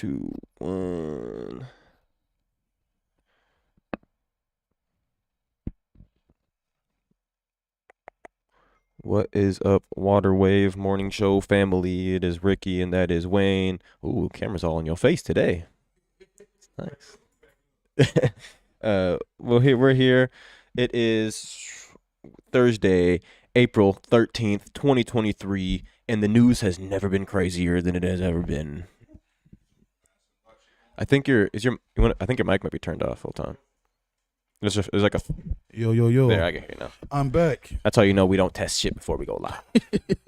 2, 1. What is up, Water Wave Morning Show family? It is Ricky and that is Wayne. Ooh, camera's all in your face today. Nice. Well, we're here. It is Thursday, April 13th, 2023, and the news has never been crazier than it has ever been. I think I think your mic might be turned off full time. There's like a Yo. There, I can hear you now. I'm back. That's how you know we don't test shit before we go live.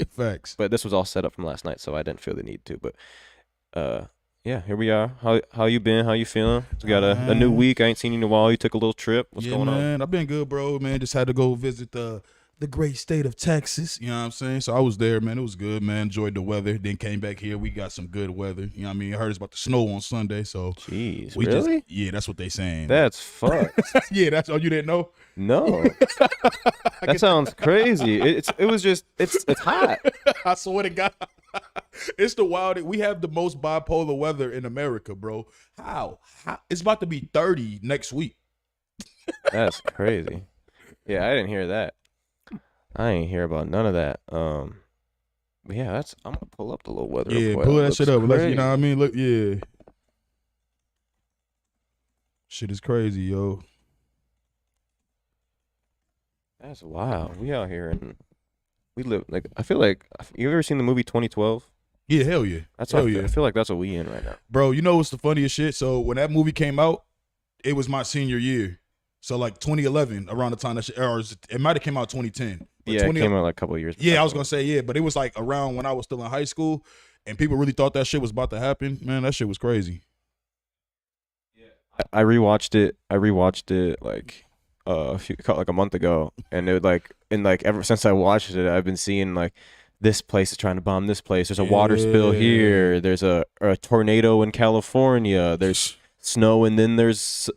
Facts. But this was all set up from last night, so I didn't feel the need to. But yeah, here we are. How you been? How you feeling? We got a new week. I ain't seen you in a while. You took a little trip. What's going on? Man, I've been good, bro. Man, just had to go visit the great state of Texas. You know what I'm saying? So I was there, man. It was good, man. Enjoyed the weather. Then came back here. We got some good weather. You know what I mean? I heard it's about to snow on Sunday. So jeez, we really? Yeah, that's what they saying. That's fucked. Yeah, that's all you didn't know? No. That sounds crazy. It's hot. I swear to God. It's the wild. We have the most bipolar weather in America, bro. How? It's about to be 30 next week. That's crazy. Yeah, I didn't hear that. I ain't hear about none of that. But yeah, I'm gonna pull up the little weather. Yeah, report. pull that shit up. You Crazy. know what I mean? Look, yeah. Shit is crazy, yo. That's wild. We out here and we live like I feel like you ever seen the movie 2012? Yeah, hell yeah. That's hell what yeah. I feel like that's what we in right now. Bro, you know what's the funniest shit? So when that movie came out, it was my senior year. So like 2011, around the time that shit, or it might have came out 2010. But Yeah, it came out like a couple of years. Yeah, I was gonna say but it was like around when I was still in high school, and people really thought that shit was about to happen. Man, that shit was crazy. I rewatched it like like a month ago, and it ever since I watched it, I've been seeing like this place is trying to bomb this place. There's a water spill here. There's a tornado in California. There's snow, and then there's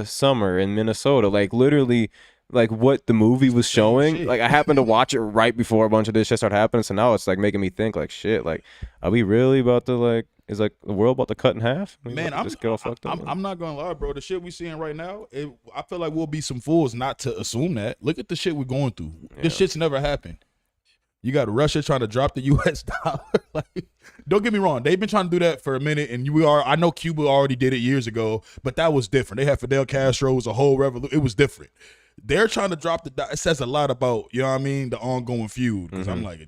summer in Minnesota. Like literally, like what the movie was showing. Like I happened to watch it right before a bunch of this shit started happening. So now it's like making me think like shit. Like are we really about to like? Is like the world about to cut in half? Man, I'm not gonna lie, bro. The shit we seeing right now, I feel like we'll be some fools not to assume that. Look at the shit we're going through. Yeah. This shit's never happened. You got Russia trying to drop the U.S. dollar. Like, don't get me wrong, they've been trying to do that for a minute, and I know Cuba already did it years ago, but that was different. They had Fidel Castro, it was a whole revolution. It was different. They're trying to drop it says a lot about, you know what I mean, the ongoing feud. Because I'm like,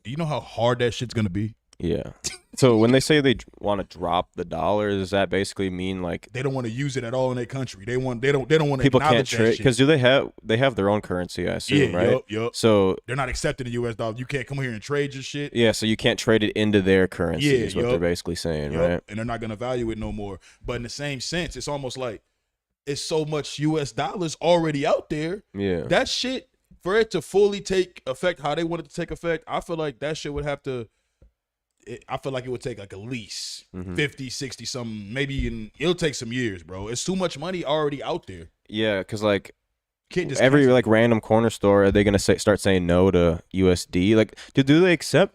do you know how hard that shit's gonna be? Yeah. So when they say they want to drop the dollar, does that basically mean like they don't want to use it at all in their country? They don't want to. People can't trade because do they have their own currency? I assume, right? Yep. So they're not accepting the U.S. dollar. You can't come here and trade your shit. Yeah, so you can't trade it into their currency. Is what they're basically saying, right? And they're not gonna value it no more. But in the same sense, it's almost like it's so much U.S. dollars already out there. Yeah, that shit for it to fully take effect how they want it to take effect, I feel like that shit would have to. I feel like it would take like at least 50, 60 something, maybe it'll take some years, bro. It's too much money already out there. Yeah, because like every like random corner store, are they gonna start saying no to USD? Like, do they accept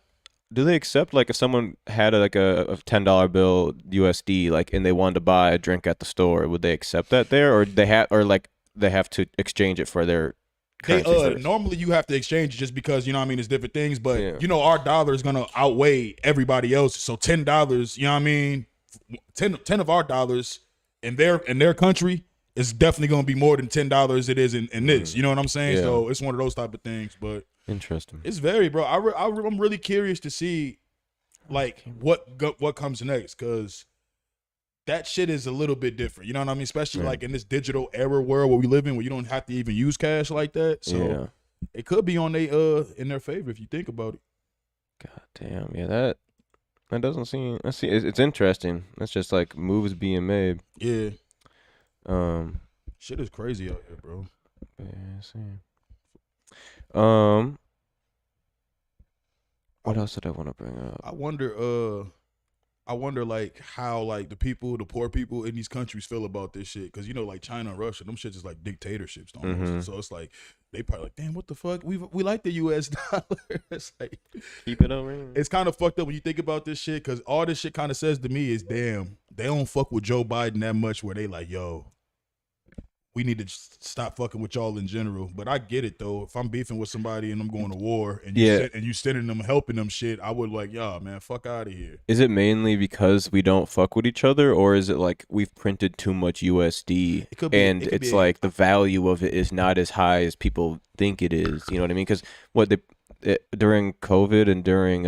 like if someone had a $10 bill USD like and they wanted to buy a drink at the store, would they accept that there, or they have to exchange it for their normally you have to exchange it just because, you know what I mean, it's different things, but you know our dollar is gonna outweigh everybody else. So $10, you know what I mean, 10 of our dollars in their country is definitely gonna be more than $10 it is in this. You know what I'm saying? So it's one of those type of things. But interesting. It's very, bro. I'm really curious to see like what comes next, because that shit is a little bit different. You know what I mean? Especially like in this digital era world where we live in, where you don't have to even use cash like that. So it could be on in their favor if you think about it. God damn, yeah, that doesn't seem. It's interesting. It's just like moves being made. Yeah. Shit is crazy out here, bro. Yeah, what else did I want to bring up? I wonder like how like the poor people in these countries feel about this shit, because you know like China and Russia, them shit is like dictatorships almost. So it's like they probably like, damn, what the fuck? We like the U.S. dollar. It's like keep it over. It's kind of fucked up when you think about this shit, because all this shit kind of says to me is, damn, they don't fuck with Joe Biden that much where they like, yo, we need to stop fucking with y'all in general. But I get it though. If I'm beefing with somebody and I'm going to war and you sending them, helping them shit, I would like, y'all, man, fuck out of here. Is it mainly because we don't fuck with each other, or is it like we've printed too much USD it's like the value of it is not as high as people think it is? You know what I mean? Because during COVID and during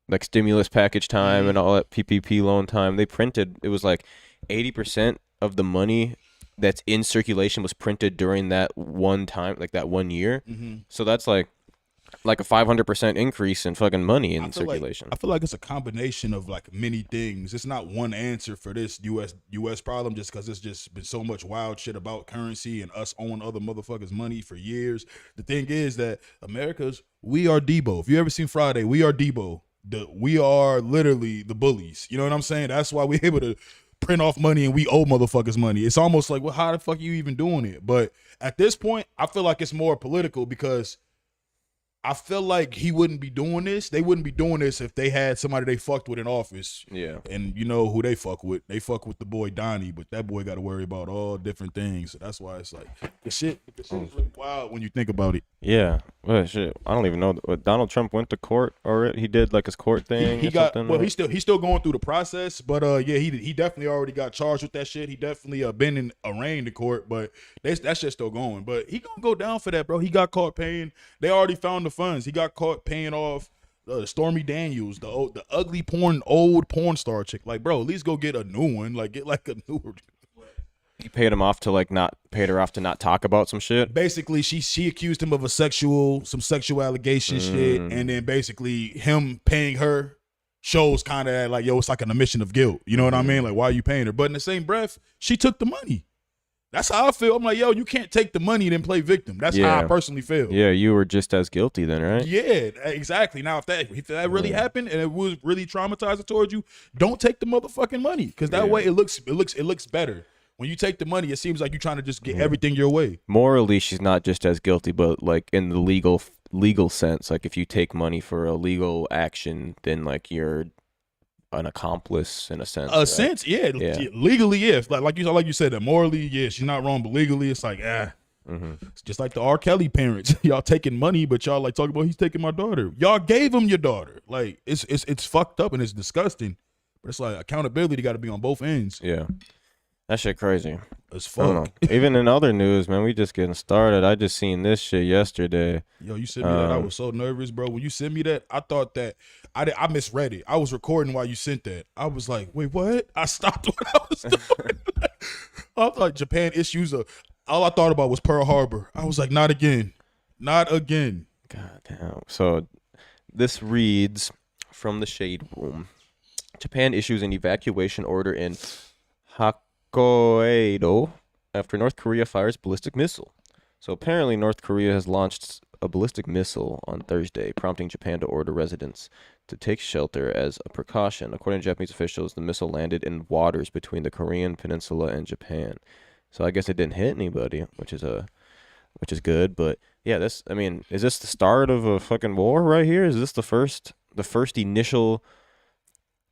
like stimulus package time and all that PPP loan time, they printed, it was like 80% of the money that's in circulation was printed during that one time, like that 1 year. So that's like a 500% increase in fucking money in circulation. I feel like it's a combination of like many things. It's not one answer for this US problem, just because it's just been so much wild shit about currency and us owing other motherfuckers money for years. The thing is that we are Debo. If you ever seen Friday, we are Debo. We are literally the bullies. You know what I'm saying? That's why we're able to print off money and we owe motherfuckers money. It's almost like, well, how the fuck are you even doing it? But at this point, I feel like it's more political, because I feel like he wouldn't be doing this. They wouldn't be doing this if they had somebody they fucked with in office. Yeah. And you know who they fuck with? They fuck with the boy Donnie, but that boy got to worry about all different things. So that's why it's like the shit is really wild when you think about it. Yeah. Well, shit. I don't even know. Donald Trump went to court already. He did like his court thing. He got something. Well, he's still going through the process, but yeah, he definitely already got charged with that shit. He definitely been arraigned in court, but that shit's still going. But he gonna go down for that, bro. He got caught paying. They already found the funds. He got caught paying off Stormy Daniels, the ugly old porn star chick. Like, bro, at least go get a new one. Like, get like a newer. He paid him off to paid her off to not talk about some shit. Basically, she accused him of some sexual allegation shit, and then basically him paying her shows kind of like, yo, it's like an admission of guilt. You know what I mean? Like, why are you paying her? But in the same breath, she took the money. That's how I feel. I'm like, yo, you can't take the money and then play victim. That's how I personally feel. Yeah, you were just as guilty then, right? Yeah, exactly. Now, if that really happened and it was really traumatizing towards you, don't take the motherfucking money, because that way it looks better. When you take the money, it seems like you're trying to just get everything your way. Morally, she's not just as guilty, but like in the legal sense, like if you take money for a legal action, then like you're an accomplice in a sense. Sense, yeah. Legally, yeah. Like you said, that morally, yeah, she's not wrong, but legally, it's like, It's just like the R. Kelly parents. Y'all taking money, but y'all like talking about he's taking my daughter. Y'all gave him your daughter. Like it's fucked up and it's disgusting. But it's like accountability got to be on both ends. Yeah. That shit crazy. As fuck. Even in other news, man, we just getting started. I just seen this shit yesterday. Yo, you sent me that. I was so nervous, bro. When you sent me that, I thought that I misread it. I was recording while you sent that. I was like, wait, what? I stopped what I was doing. I thought Japan issues all I thought about was Pearl Harbor. I was like, not again. Not again. God damn. So this reads from the Shade Room. Japan issues an evacuation order in Hokkaido after North Korea fires ballistic missile. So apparently North Korea has launched a ballistic missile on Thursday, prompting Japan to order residents to take shelter as a precaution. According to Japanese officials, the missile landed in waters between the Korean peninsula and Japan. So I guess it didn't hit anybody, which is good. But yeah, is this the start of a fucking war right here? Is this the first initial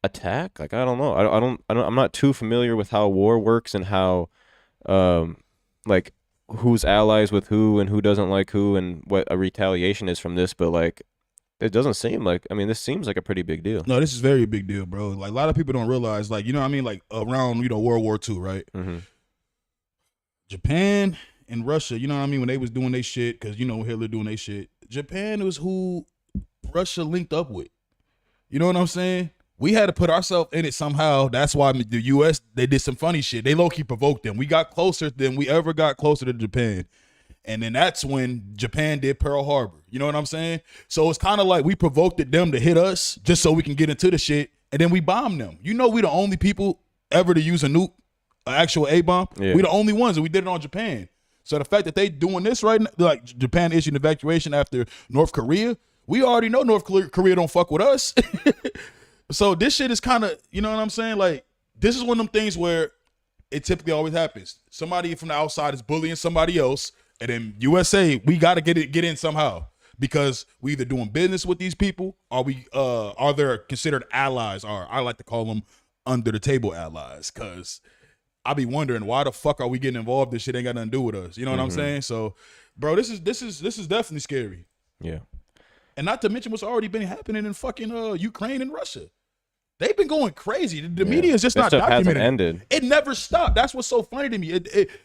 attack? Like, I don't know. I'm not too familiar with how war works and how like who's allies with who and who doesn't like who and what a retaliation is from this, but like it doesn't seem like, this seems like a pretty big deal. No, this is very big deal, bro. Like a lot of people don't realize, like, you know what I mean, like around, World War II, right? Japan and Russia, you know what I mean, when they was doing their shit, because Hitler doing their shit, Japan was who Russia linked up with. You know what I'm saying? We had to put ourselves in it somehow. That's why the U.S., they did some funny shit. They low-key provoked them. We got closer than we ever got closer to Japan. And then that's when Japan did Pearl Harbor. You know what I'm saying? So it's kind of like we provoked them to hit us just so we can get into the shit, and then we bombed them. We the only people ever to use a nuke, an actual A-bomb. Yeah. We the only ones, and we did it on Japan. So the fact that they doing this right now, like Japan issued an evacuation after North Korea, we already know North Korea don't fuck with us. So this shit is kind of, you know what I'm saying? Like, this is one of them things where it typically always happens. Somebody from the outside is bullying somebody else, and then USA, we got to get in somehow. because we either doing business with these people, or are they considered allies, or I like to call them under the table allies, because I be wondering why the fuck are we getting involved? This shit ain't got nothing to do with us. You know what I'm saying? So, bro, this is definitely scary. Yeah. And not to mention what's already been happening in fucking Ukraine and Russia. They've been going crazy. The media is just not documenting. Ended. It never stopped. That's what's so funny to me.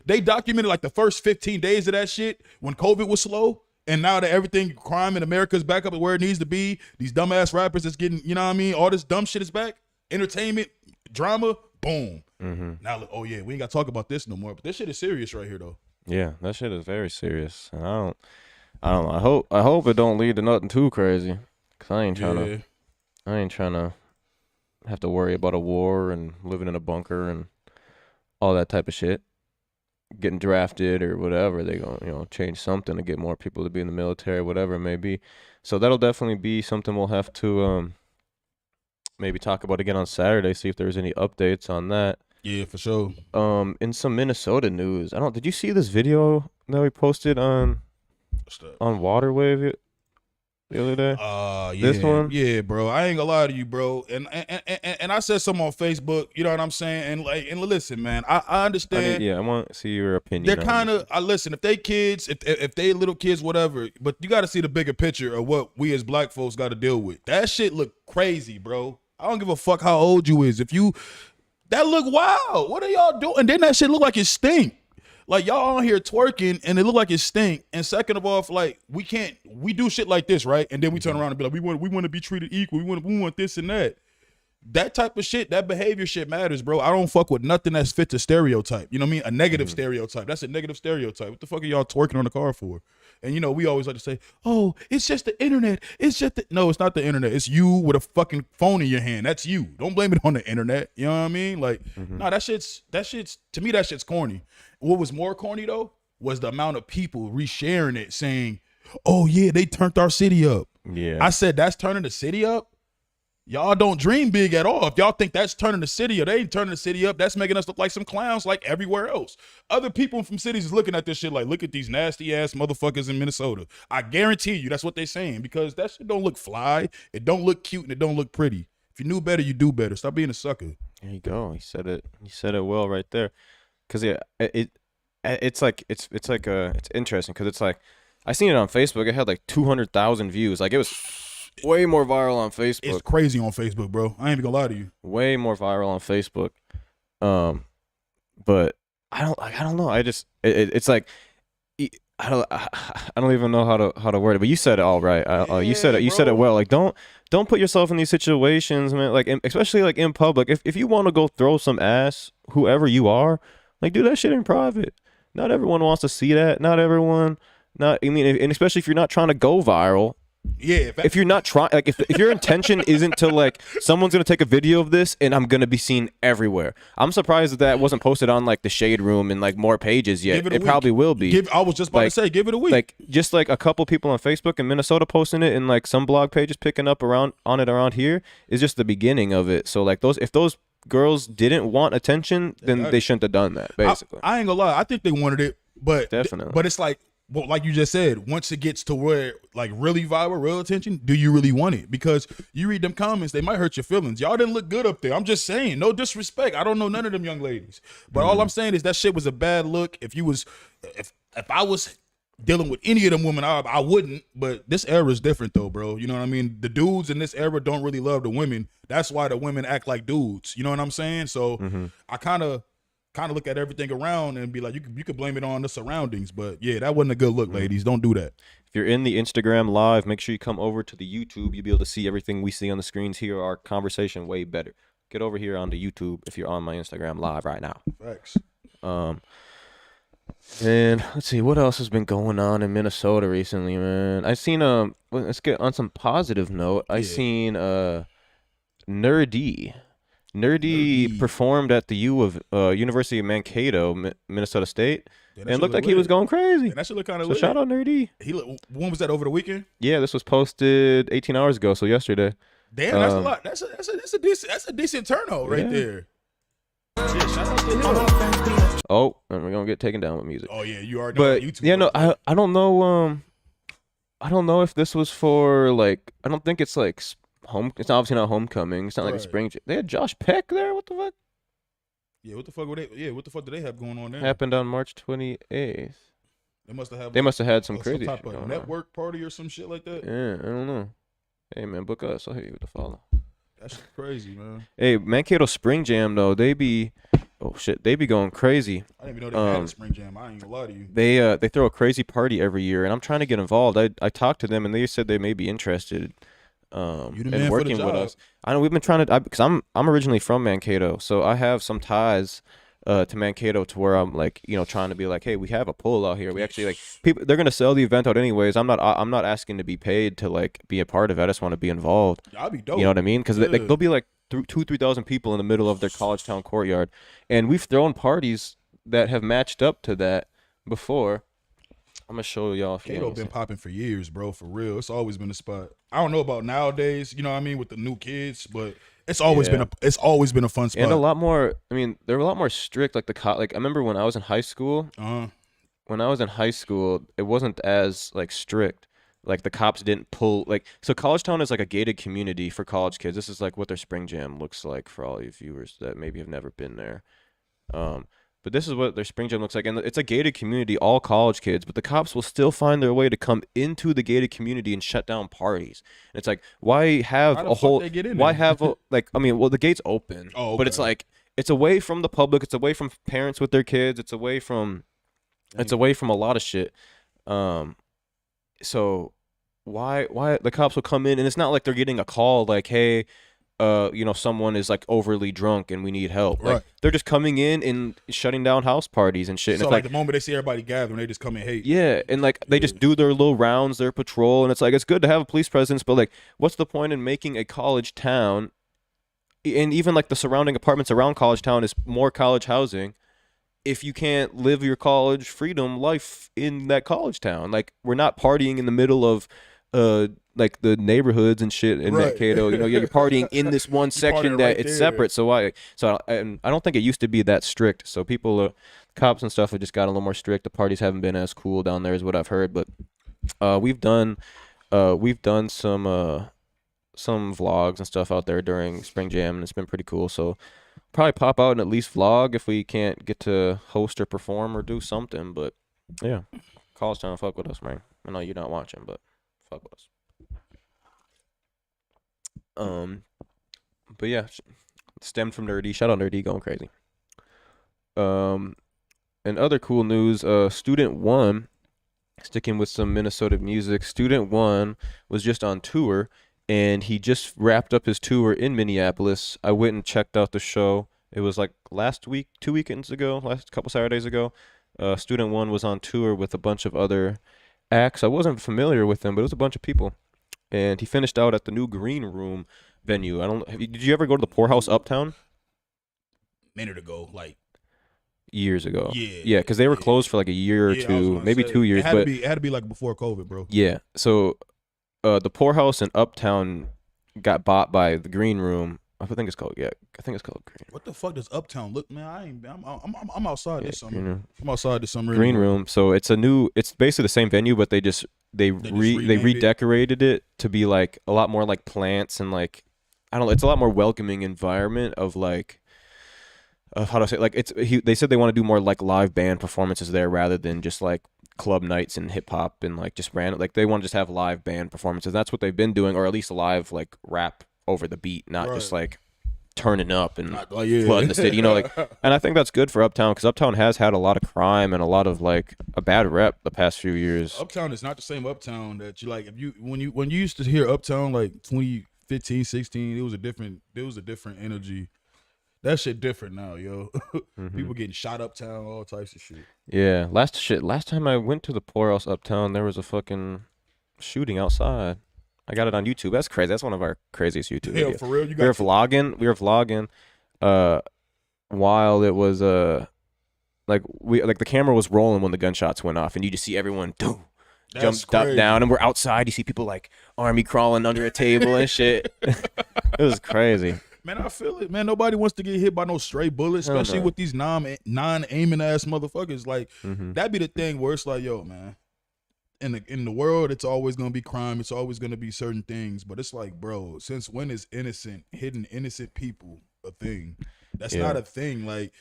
They documented like the first 15 days of that shit when COVID was slow. And now that everything, crime in America is back up at where it needs to be. These dumbass rappers that's getting, you know what I mean? All this dumb shit is back. Entertainment, drama, boom. Now, oh yeah, we ain't got to talk about this no more. But this shit is serious right here, though. Yeah, that shit is very serious. And I don't know. I hope it don't lead to nothing too crazy. Cause I ain't trying to have to worry about a war and living in a bunker and all that type of shit. Getting drafted or whatever, they gonna change something to get more people to be in the military, whatever it may be. So that'll definitely be something we'll have to maybe talk about again on Saturday. See if there's any updates on that. Yeah, for sure. In some Minnesota news, did you see this video that we posted on Waterwave the other day? Yeah. This one? Yeah, bro. I ain't gonna lie to you, bro. And I said something on Facebook, you know what I'm saying? And listen, man, I understand. I want to see your opinion. They're kind of, listen, if they kids, if they little kids, whatever, but you got to see the bigger picture of what we as black folks got to deal with. That shit look crazy, bro. I don't give a fuck how old you is. That look wild. What are y'all doing? And then that shit look like it stink. Like, y'all on here twerking and it look like it stink. And second of all, like, we do shit like this, right? And then we turn around and be like, we want to be treated equal. We want this and that. That type of shit, that behavior shit matters, bro. I don't fuck with nothing that's fit to stereotype. You know what I mean? A negative stereotype. That's a negative stereotype. What the fuck are y'all twerking on the car for? And, we always like to say, oh, it's just the internet. No, it's not the internet. It's you with a fucking phone in your hand. That's you. Don't blame it on the internet. You know what I mean? Like, nah, that shit's, to me, that shit's corny. What was more corny, though, was the amount of people resharing it saying, oh, yeah, they turned our city up. Yeah. I said, that's turning the city up? Y'all don't dream big at all. If y'all think that's turning the city up, they ain't turning the city up. That's making us look like some clowns like everywhere else. Other people from cities is looking at this shit like, look at these nasty ass motherfuckers in Minnesota. I guarantee you that's what they saying, because that shit don't look fly. It don't look cute and it don't look pretty. If you knew better, you do better. Stop being a sucker. There you go. He said it well right there. Cause yeah, it's interesting because it's like, I seen it on Facebook. It had like 200,000 views. Like, it was way more viral on Facebook. It's crazy on Facebook, bro. I ain't even gonna lie to you. Way more viral on Facebook. But I don't know. It's like, I don't even know how to word it. But you said it all right. You said it well. Like, don't put yourself in these situations, man. Like, especially like in public. If you want to go throw some ass, whoever you are, like, do that shit in private. Not everyone wants to see that. And especially if you're not trying to go viral. Yeah. If you're not trying, like, if your intention isn't to, like, someone's gonna take a video of this and I'm gonna be seen everywhere. I'm surprised that wasn't posted on like the Shade Room and like more pages yet. It probably will be. I was just about to say, give it a week. Like, just like a couple people on Facebook in Minnesota posting it, and like some blog pages picking up around here is just the beginning of it. So like, if those girls didn't want attention, then they shouldn't have done that. Basically, I ain't gonna lie. I think they wanted it, but definitely. But it's like, well, like you just said, once it gets to where like really viral, real attention, do you really want it? Because you read them comments, they might hurt your feelings. Y'all didn't look good up there. I'm just saying, no disrespect. I don't know none of them young ladies, but all I'm saying is that shit was a bad look. If I was dealing with any of them women, I wouldn't. But this era is different though, bro. You know what I mean? The dudes in this era don't really love the women. That's why the women act like dudes. You know what I'm saying? So I kind of look at everything around and be like, you could blame it on the surroundings. But yeah, that wasn't a good look, ladies. Don't do that. If you're in the Instagram live, make sure you come over to the YouTube. You'll be able to see everything we see on the screens here. Our conversation way better. Get over here on the YouTube if you're on my Instagram live right now. Facts. And let's see, what else has been going on in Minnesota recently, man? I seen let's get on some positive note. I seen Nerdy performed at the University of Mankato, Minnesota State, and it looked like he was going crazy. And that should look kind of lit. Shout out Nerdy. When was that, over the weekend? Yeah, this was posted 18 hours ago, so yesterday. Damn, that's a lot. That's a decent turnout right there. Yeah, shout out to him. Oh, and we're gonna get taken down with music. Oh yeah, you already. But YouTube, yeah, no, I don't know. I don't know if this was for like. I don't think it's like home. It's obviously not homecoming. It's not like a Right. spring. They had Josh Peck there. What the fuck? Yeah, what the fuck were they? Yeah, what the fuck do they have going on there? Happened on March 28th. They must have had some crazy type shit of going network party or some shit like that. Yeah, I don't know. Hey man, book us. I'll hit you with the follow. That's crazy, man. Hey, Mankato Spring Jam though, they be going crazy. I didn't even know they had a spring jam. I ain't gonna lie to you. They throw a crazy party every year, and I'm trying to get involved. I talked to them, and they said they may be interested in working with us. I know we've been trying to, because I'm originally from Mankato, so I have some ties to Mankato to where I'm like, trying to be like, hey, we have a pool out here. We actually like people. They're gonna sell the event out anyways. I'm not asking to be paid to like be a part of it. I just want to be involved. I'll be dope. You know what I mean? Because they'll be like 2,000-3,000 people in the middle of their college town courtyard, and we've thrown parties that have matched up to that before. I'm gonna show y'all. Kato been popping for years, bro. For real, it's always been a spot. I don't know about nowadays, you know what I mean, with the new kids, but it's always been a fun spot. And a lot more. I mean, they're a lot more strict. Like I remember when I was in high school. When I was in high school, it wasn't as like strict. Like the cops didn't pull so College Town is like a gated community for college kids. This is like what their spring jam looks like for all you viewers that maybe have never been there. But this is what their spring jam looks like, and it's a gated community, all college kids. But the cops will still find their way to come into the gated community and shut down parties. And it's like, why have a whole? Why have a the gate's open, but it's like it's away from the public. It's away from parents with their kids. It's away from a lot of shit. So why the cops will come in, and it's not like they're getting a call like, hey, someone is like overly drunk and we need help. Like they're just coming in and shutting down house parties and shit. So and like the moment they see everybody gathering, they just come and hate. Yeah, and like they just do their little rounds, their patrol, and it's like it's good to have a police presence, but like what's the point in making a college town, and even like the surrounding apartments around college town is more college housing, if you can't live your college freedom life in that college town? Like we're not partying in the middle of like the neighborhoods and shit in Mankato. You're partying in this one section that it's separate. So I don't think it used to be that strict. So people, cops and stuff have just got a little more strict. The parties haven't been as cool down there is what I've heard. But we've done some vlogs and stuff out there during Spring Jam, and it's been pretty cool. So probably pop out and at least vlog if we can't get to host or perform or do something. But yeah, College Town, fuck with us, man. I know you're not watching, but fuck with us. But yeah, stemmed from Nerdy. Shout out Nerdy, going crazy. And other cool news, Student One, sticking with some Minnesota music, Student One was just on tour, and he just wrapped up his tour in Minneapolis. I went and checked out the show. It was like last week, 2 weekends ago, last couple Saturdays ago. Student One was on tour with a bunch of other acts. I wasn't familiar with them, but it was a bunch of people. And he finished out at the new Green Room venue. Did you ever go to the Poorhouse Uptown? Minute ago, like years ago. Yeah, because they were closed for like a year or two, maybe 2 years. It had to be like before COVID, bro. Yeah. So the Poorhouse in Uptown got bought by the Green Room. I think it's called Green. What the fuck does Uptown look, man? I'm outside this summer. I'm outside this summer. Green Room. So it's basically the same venue, but they redecorated it to be like a lot more like plants and like it's a lot more welcoming environment of like how to say, like they said they want to do more like live band performances there rather than just like club nights and hip hop and like just random, like they want to just have live band performances. That's what they've been doing, or at least live like rap over the beat, not just like turning up and flooding the city, like. And I think that's good for Uptown, because Uptown has had a lot of crime and a lot of like a bad rep the past few years. Uptown is not the same Uptown that you like. When you used to hear Uptown like 2015, 16, it was a different energy. That shit different now, yo. People getting shot Uptown, all types of shit. Yeah, last time I went to the Poorhouse Uptown, there was a fucking shooting outside. I got it on YouTube. That's crazy. That's one of our craziest YouTube videos. Yeah, for real. We were vlogging while it was like the camera was rolling when the gunshots went off, and you just see everyone jumped up down, and we're outside. You see people like army crawling under a table and shit. It was crazy. Man, I feel it. Man, nobody wants to get hit by no stray bullets, especially with these non-aiming ass motherfuckers. Like, that'd be the thing where it's like, yo, man, in the world, it's always gonna be crime. It's always gonna be certain things. But it's like, bro, since when is hitting innocent people a thing? That's not a thing. Like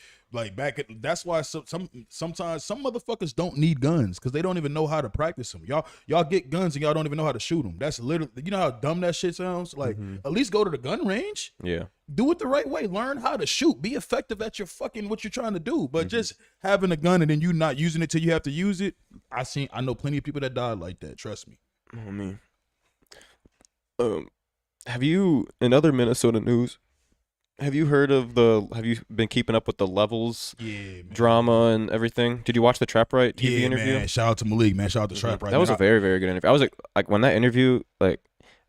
back at, that's why sometimes some motherfuckers don't need guns because they don't even know how to practice them. Y'all get guns and y'all don't even know how to shoot them. That's literally, you know how dumb that shit sounds. Like at least go to the gun range. Yeah. Do it the right way. Learn how to shoot. Be effective at your fucking what you're trying to do. But just having a gun and then you not using it till you have to use it. I know plenty of people that died like that. Trust me. I mean, have you, in other Minnesota news, have you been keeping up with the Levels drama and everything? Did you watch the Trap Right TV interview? Man. Shout out to Malik, man. Shout out to Trap Right. That was a very, very good interview. I was like when that interview, like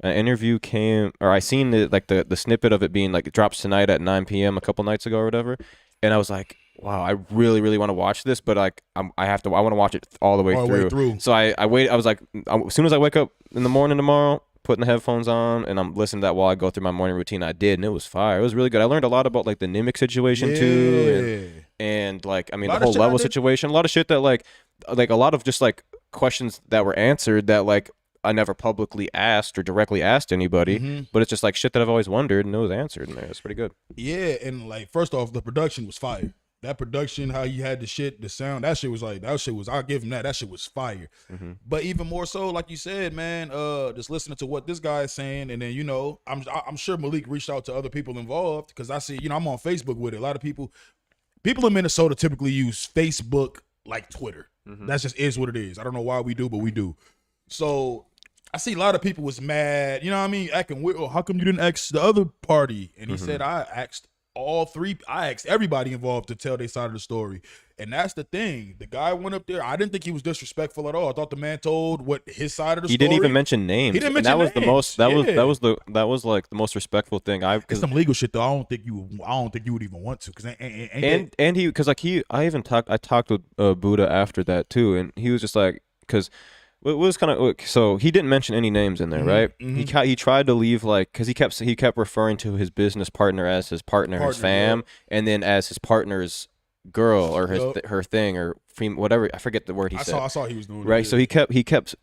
an interview came, or I seen the snippet of it being like it drops tonight at 9 p.m. a couple nights ago or whatever, and I was like, wow, I really, really want to watch this, but like I want to watch it all the way through. So I wait. I was like, as soon as I wake up in the morning tomorrow, putting the headphones on and I'm listening to that while I go through my morning routine. I did, and it was fire. It was really good. I learned a lot about like the Nimic situation too, and like I mean the whole Level situation. A lot of shit that like a lot of just like questions that were answered that like I never publicly asked or directly asked anybody, but it's just like shit that I've always wondered, and it was answered in there. It's pretty good. Yeah, and like first off, the production was fire. That production, how you had the sound, that shit was, I'll give him that. That shit was fire. But even more so, like you said, man, just listening to what this guy is saying, and then, you know, I'm sure Malik reached out to other people involved because I see, you know, I'm on Facebook with it. A lot of people in Minnesota typically use Facebook like Twitter. That just is what it is. I don't know why we do, but we do. So I see a lot of people was mad, you know what I mean, acting weird. Oh, how come you didn't ask the other party? And he said, I asked everybody involved to tell their side of the story. And that's the thing. The guy went up there. I didn't think he was disrespectful at all. I thought the man told what his side of the story. He didn't even mention names. He didn't mention names. That was like the most respectful thing. It's some legal shit though. I don't think you would even want to I talked with Buddha after that too, and he was just like, because it was kind of, so he didn't mention any names in there, right? He tried to leave like, because he kept referring to his business partner as his partner, his fam, and then as his partner's girl or her thing or whatever. I forget the word he said. I saw he was doing right. So he kept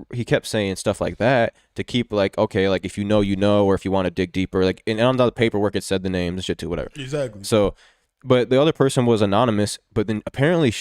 saying stuff like that to keep like, okay, like if you know, or if you want to dig deeper, like and on the paperwork it said the names and shit too, whatever. Exactly. So, but the other person was anonymous, but then apparently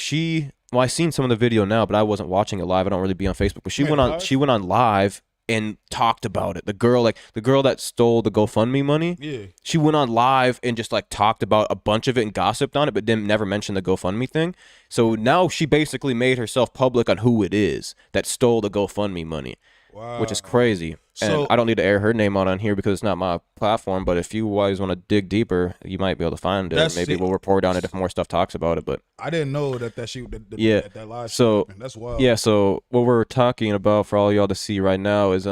well, I seen some of the video now, but I wasn't watching it live. I don't really be on Facebook, but she went on live and talked about it. The girl that stole the GoFundMe money. Yeah. She went on live and just like talked about a bunch of it and gossiped on it, but didn't never mention the GoFundMe thing. So now she basically made herself public on who it is that stole the GoFundMe money. Wow. Which is crazy. And I don't need to air her name out on here because it's not my platform, but if you guys want to dig deeper, you might be able to find it. Maybe we'll report on it if more stuff talks about it. But I didn't know that that live so shit, that's wild. Yeah, so what we're talking about for all y'all to see right now is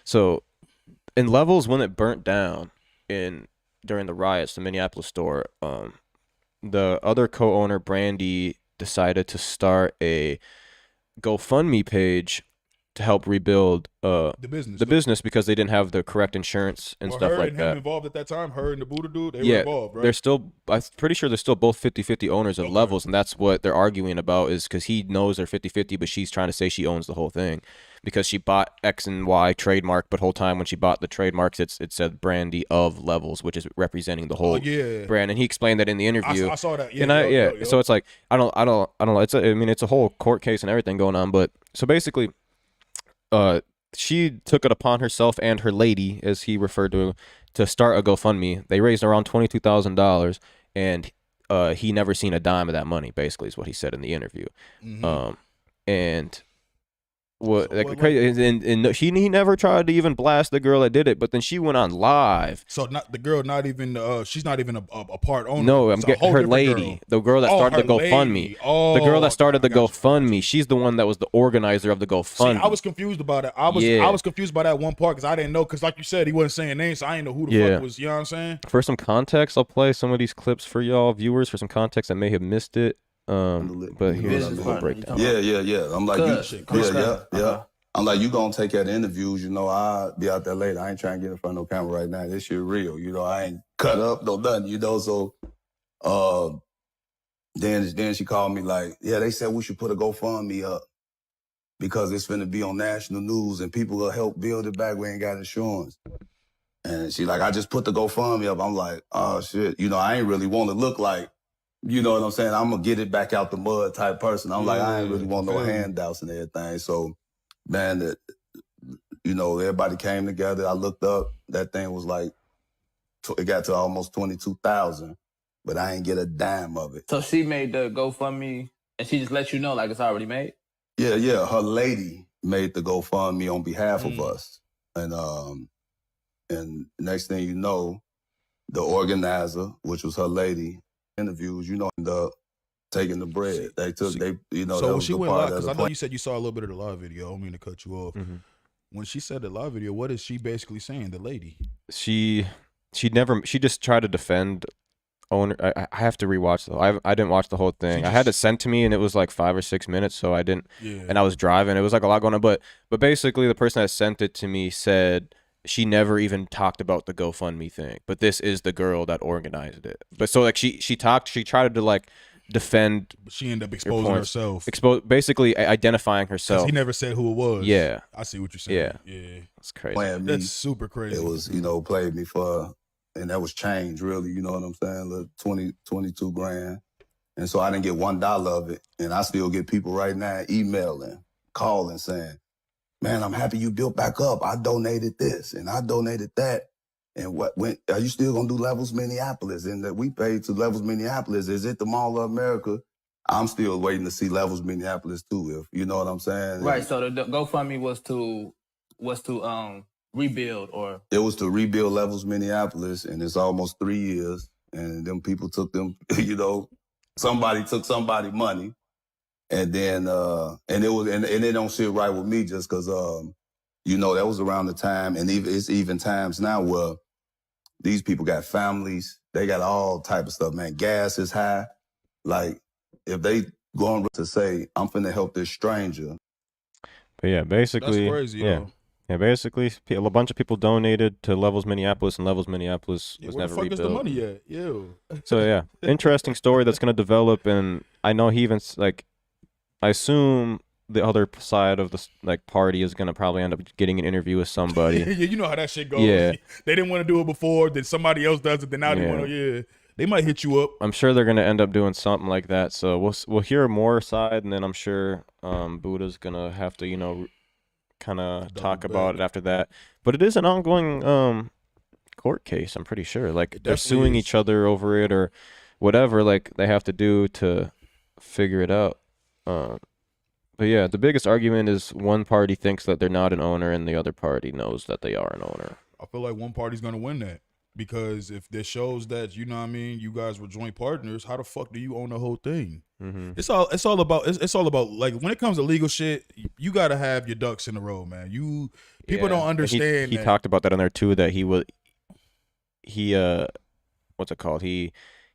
so in Levels, when it burnt down during the riots, the Minneapolis store, the other co-owner Brandy decided to start a GoFundMe page to help rebuild the business because they didn't have the correct insurance and stuff like that. Him involved at that time, her and the Buddha dude, they were involved, right? They're still, I'm pretty sure they're still both 50-50 owners of Levels, and that's what they're arguing about is because he knows they're 50-50, but she's trying to say she owns the whole thing because she bought X and Y trademark, but whole time when she bought the trademarks, it said Brandy of Levels, which is representing the whole brand, and he explained that in the interview. I saw that, So it's like I don't know. It's a whole court case and everything going on, but so basically. She took it upon herself and her lady, as he referred to start a GoFundMe. They raised around $22,000, and he never seen a dime of that money. Basically, is what he said in the interview. And what crazy, and he never tried to even blast the girl that did it, but then she went on live. So not the girl, not even she's not even a part owner. No, I'm getting her lady, the girl that started the GoFundMe. The girl that started the GoFundMe. She's the one that was the organizer of the GoFundMe. See, I was confused about it. I was confused by that one part because I didn't know, because like you said, he wasn't saying names, so I didn't know who the fuck was. You know what I'm saying? For some context, I'll play some of these clips for y'all viewers for some context that may have missed it. But here's a little breakdown. Yeah. I'm like, I'm like, you gonna take out interviews, you know, I'll be out there later. I ain't trying to get in front of no camera right now. This shit real, you know, I ain't cut up, no nothing, you know, so then she called me like, yeah, they said we should put a GoFundMe up. because it's finna be on national news and people will help build it back. We ain't got insurance. And she like, I just put the GoFundMe up. I'm like, oh shit. You know, I ain't really want to look like, you know what I'm saying? I'm gonna get it back out the mud type person. I'm like, I ain't really want no handouts and everything. So, man, you know, everybody came together. I looked up. That thing was like, it got to almost 22,000, but I ain't get a dime of it. So she made the GoFundMe, and she just let you know like it's already made? Yeah. Her lady made the GoFundMe on behalf of us. And next thing you know, the organizer, which was her lady, interviews, you know, ended up taking the bread. You know, so that when was she the went part live, of because the I know plan. you said you saw a little bit of the live video. I don't mean to cut you off. When she said the live video, what is she basically saying, the lady? She just tried to defend owner. I have to rewatch though. I didn't watch the whole thing. I had it sent to me and it was like 5 or 6 minutes, so I didn't. Yeah. And I was driving. It was like a lot going on, but basically the person that sent it to me said she never even talked about the GoFundMe thing, but this is the girl that organized it. But so like she tried to like defend, but she ended up exposing herself. Basically identifying herself. He never said who it was. Yeah. I see what you're saying. Yeah. That's crazy. That's super crazy. It was, you know, played me for, and that was change really, you know what I'm saying? Like 22 grand. And so I didn't get $1 of it. And I still get people right now emailing, calling, saying, man, I'm happy you built back up. I donated this and I donated that. And are you still gonna do Levels Minneapolis? And that we paid to Levels Minneapolis. Is it the Mall of America? I'm still waiting to see Levels Minneapolis too, if you know what I'm saying. Right. So the GoFundMe was to rebuild, or it was to rebuild Levels Minneapolis, and it's almost 3 years. And them people took them, you know, somebody took somebody money. And then, and it don't sit right with me just because, you know, that was around the time, and it's even times now where these people got families, they got all type of stuff, man. Gas is high. Like, if they going to say, I'm finna help this stranger. But yeah, basically, that's crazy, yeah. Yeah, basically, a bunch of people donated to Levels Minneapolis, and Levels Minneapolis was never rebuilt. Where the fuck is the money at? Ew. So yeah, interesting story that's gonna develop, and I know he even like, I assume the other side of the like party is gonna probably end up getting an interview with somebody. Yeah, you know how that shit goes. Yeah, they didn't want to do it before, then somebody else does it, then now they want to. Yeah, they might hit you up. I'm sure they're gonna end up doing something like that. So we'll hear more side, and then I'm sure Buddha's gonna have to, you know, kind of talk about it after that. But it is an ongoing court case, I'm pretty sure. Like they're suing each other over it or whatever like they have to do to figure it out. But yeah, the biggest argument is one party thinks that they're not an owner and the other party knows that they are an owner. I feel like one party's gonna win that, because if this shows that, you know what I mean, you guys were joint partners, how the fuck do you own the whole thing? It's all about like, when it comes to legal shit, you gotta have your ducks in a row, man. People don't understand. He talked about that in there too, that he what's it called?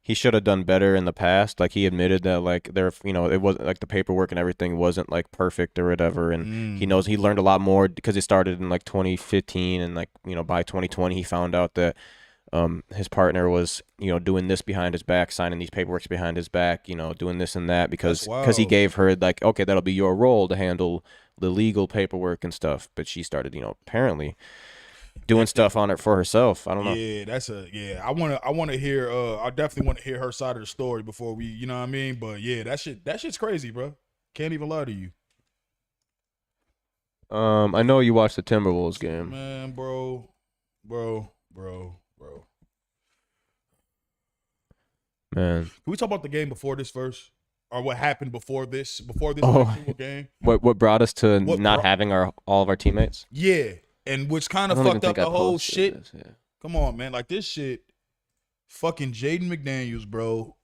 He should have done better in the past. Like he admitted that like you know, it wasn't like the paperwork and everything wasn't like perfect or whatever. And he knows he learned a lot more because he started in like 2015 and like, you know, by 2020 he found out that his partner was, you know, doing this behind his back, signing these paperworks behind his back, you know, doing this and that because he gave her like, okay, that'll be your role to handle the legal paperwork and stuff. But she started, you know, apparently doing stuff on it for herself. I don't know. Yeah, I want to hear. I definitely want to hear her side of the story before we, you know what I mean. But yeah, that shit's crazy, bro. Can't even lie to you. I know you watched the Timberwolves game, man, bro. Man, can we talk about the game before this first, or what happened before this game? What brought us to not having all of our teammates? Yeah. And which kind of fucked up the whole shit. Come on, man. Like this shit, fucking Jaden McDaniels, bro.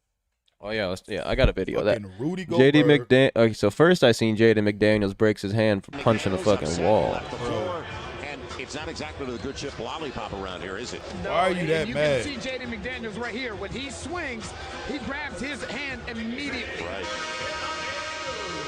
Oh yeah, I got a video of that. Rudy Gobert. JD McDaniels. Okay, so first I seen Jaden McDaniels breaks his hand for punching a fucking wall. And it's not exactly the good chip lollipop around here, is it? No, why are you that mad? You can see Jaden McDaniels right here. When he swings, he grabs his hand immediately. Right.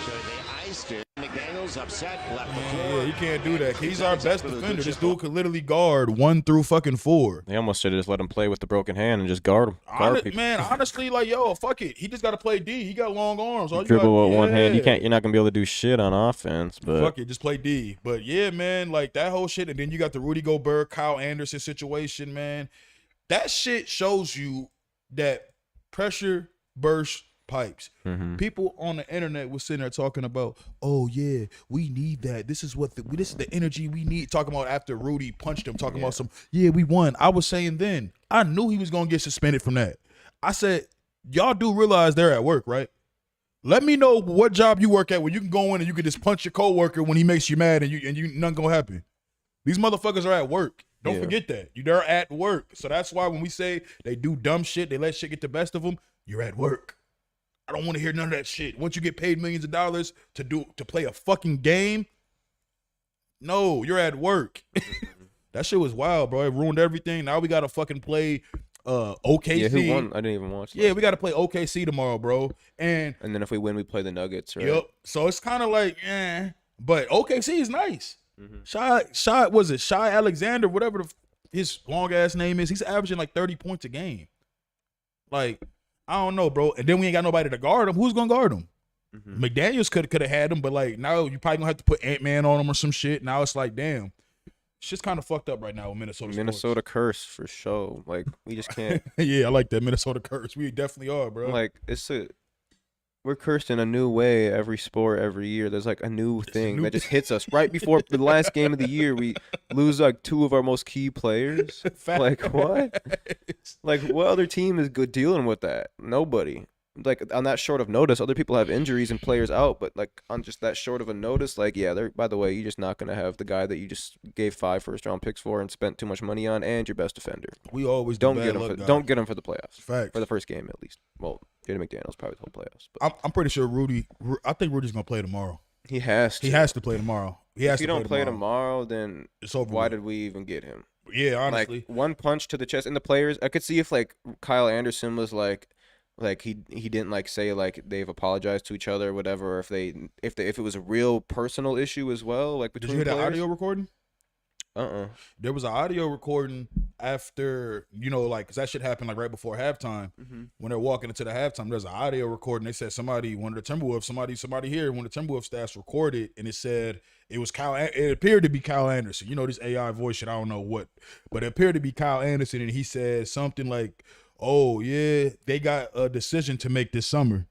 So they iced it. McDaniels upset, left the Yeah, floor. you can't do that. He's our best Exactly the defender. good This shit. dude could literally guard 1 through fucking 4. They almost should have just let him play with the broken hand and just guard him. Guard people. Man, honestly, like, yo, fuck it. He just got to play D. He got long arms. All you Dribble gotta- with one hand. yeah. You're not gonna be able to do shit on offense. But Fuck it, just play D. But yeah, man, like that whole shit. And then you got the Rudy Gobert, Kyle Anderson situation, man. That shit shows you that pressure bursts pipes. People on the internet was sitting there talking about, oh yeah, we need that. This is the energy we need. Talking about after Rudy punched him, talking about we won. I was saying then, I knew he was gonna get suspended from that. I said, y'all do realize they're at work, right? Let me know what job you work at where you can go in and you can just punch your coworker when he makes you mad and you nothing gonna happen. These motherfuckers are at work. Don't forget that. They're at work. So that's why when we say they do dumb shit, they let shit get the best of them, you're at work. I don't want to hear none of that shit. Once you get paid millions of dollars to play a fucking game, no, you're at work. That shit was wild, bro. It ruined everything. Now we gotta fucking play OKC. yeah, who won? I didn't even watch. Yeah, we gotta play OKC tomorrow, bro. And then if we win, we play the Nuggets, right? yep. So it's kind of like, but OKC is nice. Shy Alexander, whatever his long ass name is, he's averaging like 30 points a game. Like, I don't know, bro. And then we ain't got nobody to guard him. Who's gonna guard him? McDaniels could have had him, but like now you probably gonna have to put Ant-Man on him or some shit. Now it's like, damn, shit's kind of fucked up right now with Minnesota. Minnesota curse for sure. Like we just can't. Yeah, I like that Minnesota curse. We definitely are, bro. Like we're cursed in a new way every sport every year. There's like a new thing that just hits us right before the last game of the year. We lose like 2 of our most key players. Like what? Like what other team is good dealing with that? Nobody. Like on that short of notice, other people have injuries and players out, but like on just that short of a notice, like they're, by the way, you're just not gonna have the guy that you just gave 5 first-round picks for and spent too much money on, and your best defender. We always don't get him for the playoffs. Facts. For the first game at least. Well, Jaden McDaniels probably the whole playoffs. But I'm pretty sure I think Rudy's gonna play tomorrow. he has to. He has to play tomorrow. If you don't play tomorrow, then it's over. Why did we even get him? Yeah, honestly. Like one punch to the chest, and the players. I could see if like Kyle Anderson was like he didn't like say like they've apologized to each other or whatever, or if it was a real personal issue as well, like between. Did you hear players. that audio recording? There was an audio recording after, like, because that shit happened like right before halftime. When they're walking into the halftime, there's an audio recording. They said one of the Timberwolves, somebody here, one of the Timberwolves staffs recorded, and it said it was Kyle. It appeared to be Kyle Anderson. This AI voice shit, I don't know what, but it appeared to be Kyle Anderson, and he said something like, "Oh yeah, they got a decision to make this summer."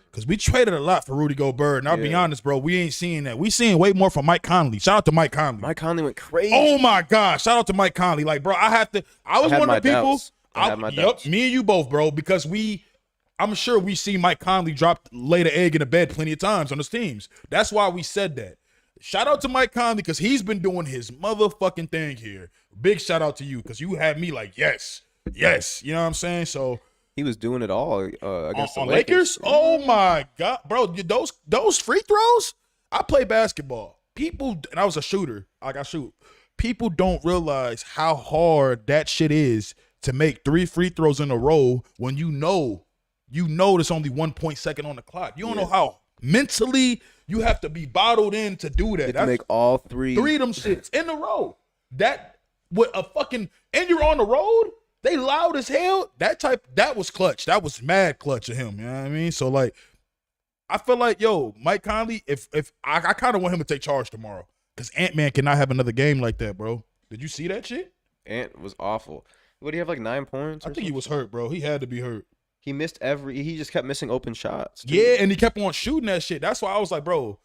Because we traded a lot for Rudy Gobert. And I'll be honest, bro, we ain't seeing that. We seeing way more from Mike Conley. Shout out to Mike Conley. Mike Conley went crazy. Oh, my God. Shout out to Mike Conley. Like, bro, I was one of the people. Doubts. Me and you both, bro, because I'm sure we see Mike Conley lay the egg in the bed plenty of times on his teams. That's why we said that. Shout out to Mike Conley because he's been doing his motherfucking thing here. Big shout out to you because you had me like, yes. You know what I'm saying? So. He was doing it all against the Lakers. Oh my God, bro! Those free throws. I play basketball. And I was a shooter. Like I shoot. People don't realize how hard that shit is to make 3 free throws in a row when you know there's only 1.2 on the clock. You don't know how mentally you have to be bottled in to do that. You have to make all 3 of them shits in a row. That with a fucking and you're on the road. They loud as hell. That was clutch. That was mad clutch of him. You know what I mean? So like, I feel like, Mike Conley, if I kind of want him to take charge tomorrow. Because Ant-Man cannot have another game like that, bro. Did you see that shit? Ant was awful. What, do you have like 9 points? I think he was hurt, bro. He had to be hurt. He just kept missing open shots. Dude. Yeah, and he kept on shooting that shit. That's why I was like, bro,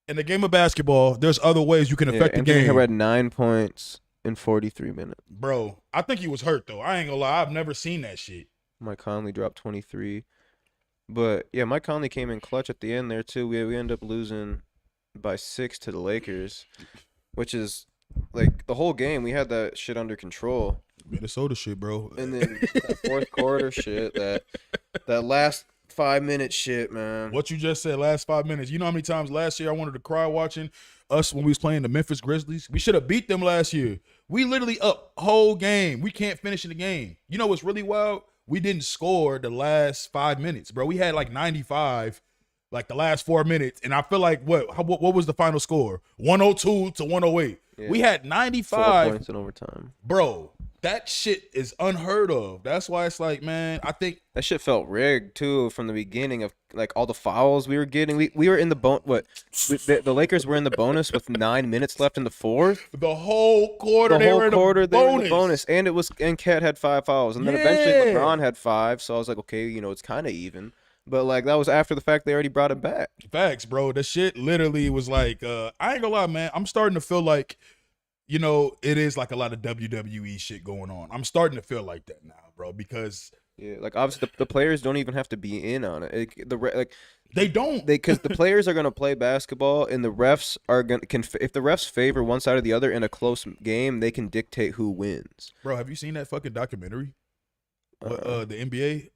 in the game of basketball, there's other ways you can affect the game. He had 9 points in 43 minutes. Bro, I think he was hurt, though. I ain't gonna lie. I've never seen that shit. Mike Conley dropped 23. But, yeah, Mike Conley came in clutch at the end there, too. We ended up losing by 6 to the Lakers, which is, like, the whole game, we had that shit under control. Minnesota shit, bro. And then that fourth quarter shit, that last 5-minute shit, man. What you just said, last 5 minutes. You know how many times last year I wanted to cry watching us when we was playing the Memphis Grizzlies? We should have beat them last year. We literally up whole game. We can't finish in the game. You know what's really wild? We didn't score the last 5 minutes, bro. We had like 95 like the last 4 minutes, and I feel like what was the final score? 102 to 108. Yeah. We had 4 95 points in overtime. Bro, that shit is unheard of. That's why it's like, man, I think that shit felt rigged too from the beginning of like all the fouls we were getting. We were in the the Lakers were in the bonus with 9 minutes left in the fourth. The whole quarter, they were in the bonus, and Cat had 5 fouls, and then eventually LeBron had 5. So I was like, okay, it's kind of even. But like that was after the fact they already brought it back. Facts, bro. The shit literally was like, I ain't gonna lie, man. I'm starting to feel like, it is like a lot of WWE shit going on. I'm starting to feel like that now, bro, because like obviously the players don't even have to be in on it. They don't. Because the players are gonna play basketball, and the refs are if the refs favor one side or the other in a close game, they can dictate who wins. Bro, have you seen that fucking documentary? The NBA,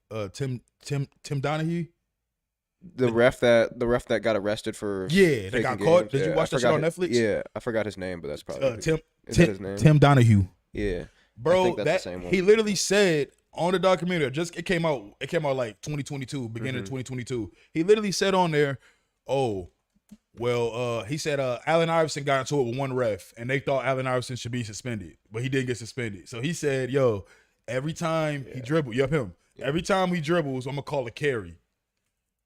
Tim Donahue. The ref that got arrested for they got caught. Did you watch that shit on Netflix? Yeah, I forgot his name, but that's probably his name. Tim Donahue. Yeah, bro, that's the same one. He literally said on the documentary, it came out like 2022, beginning of 2022. He literally said on there, he said Allen Iverson got into it with one ref, and they thought Allen Iverson should be suspended, but he didn't get suspended. So he said, every time he dribbles, every time he dribbles, I'm gonna call a carry.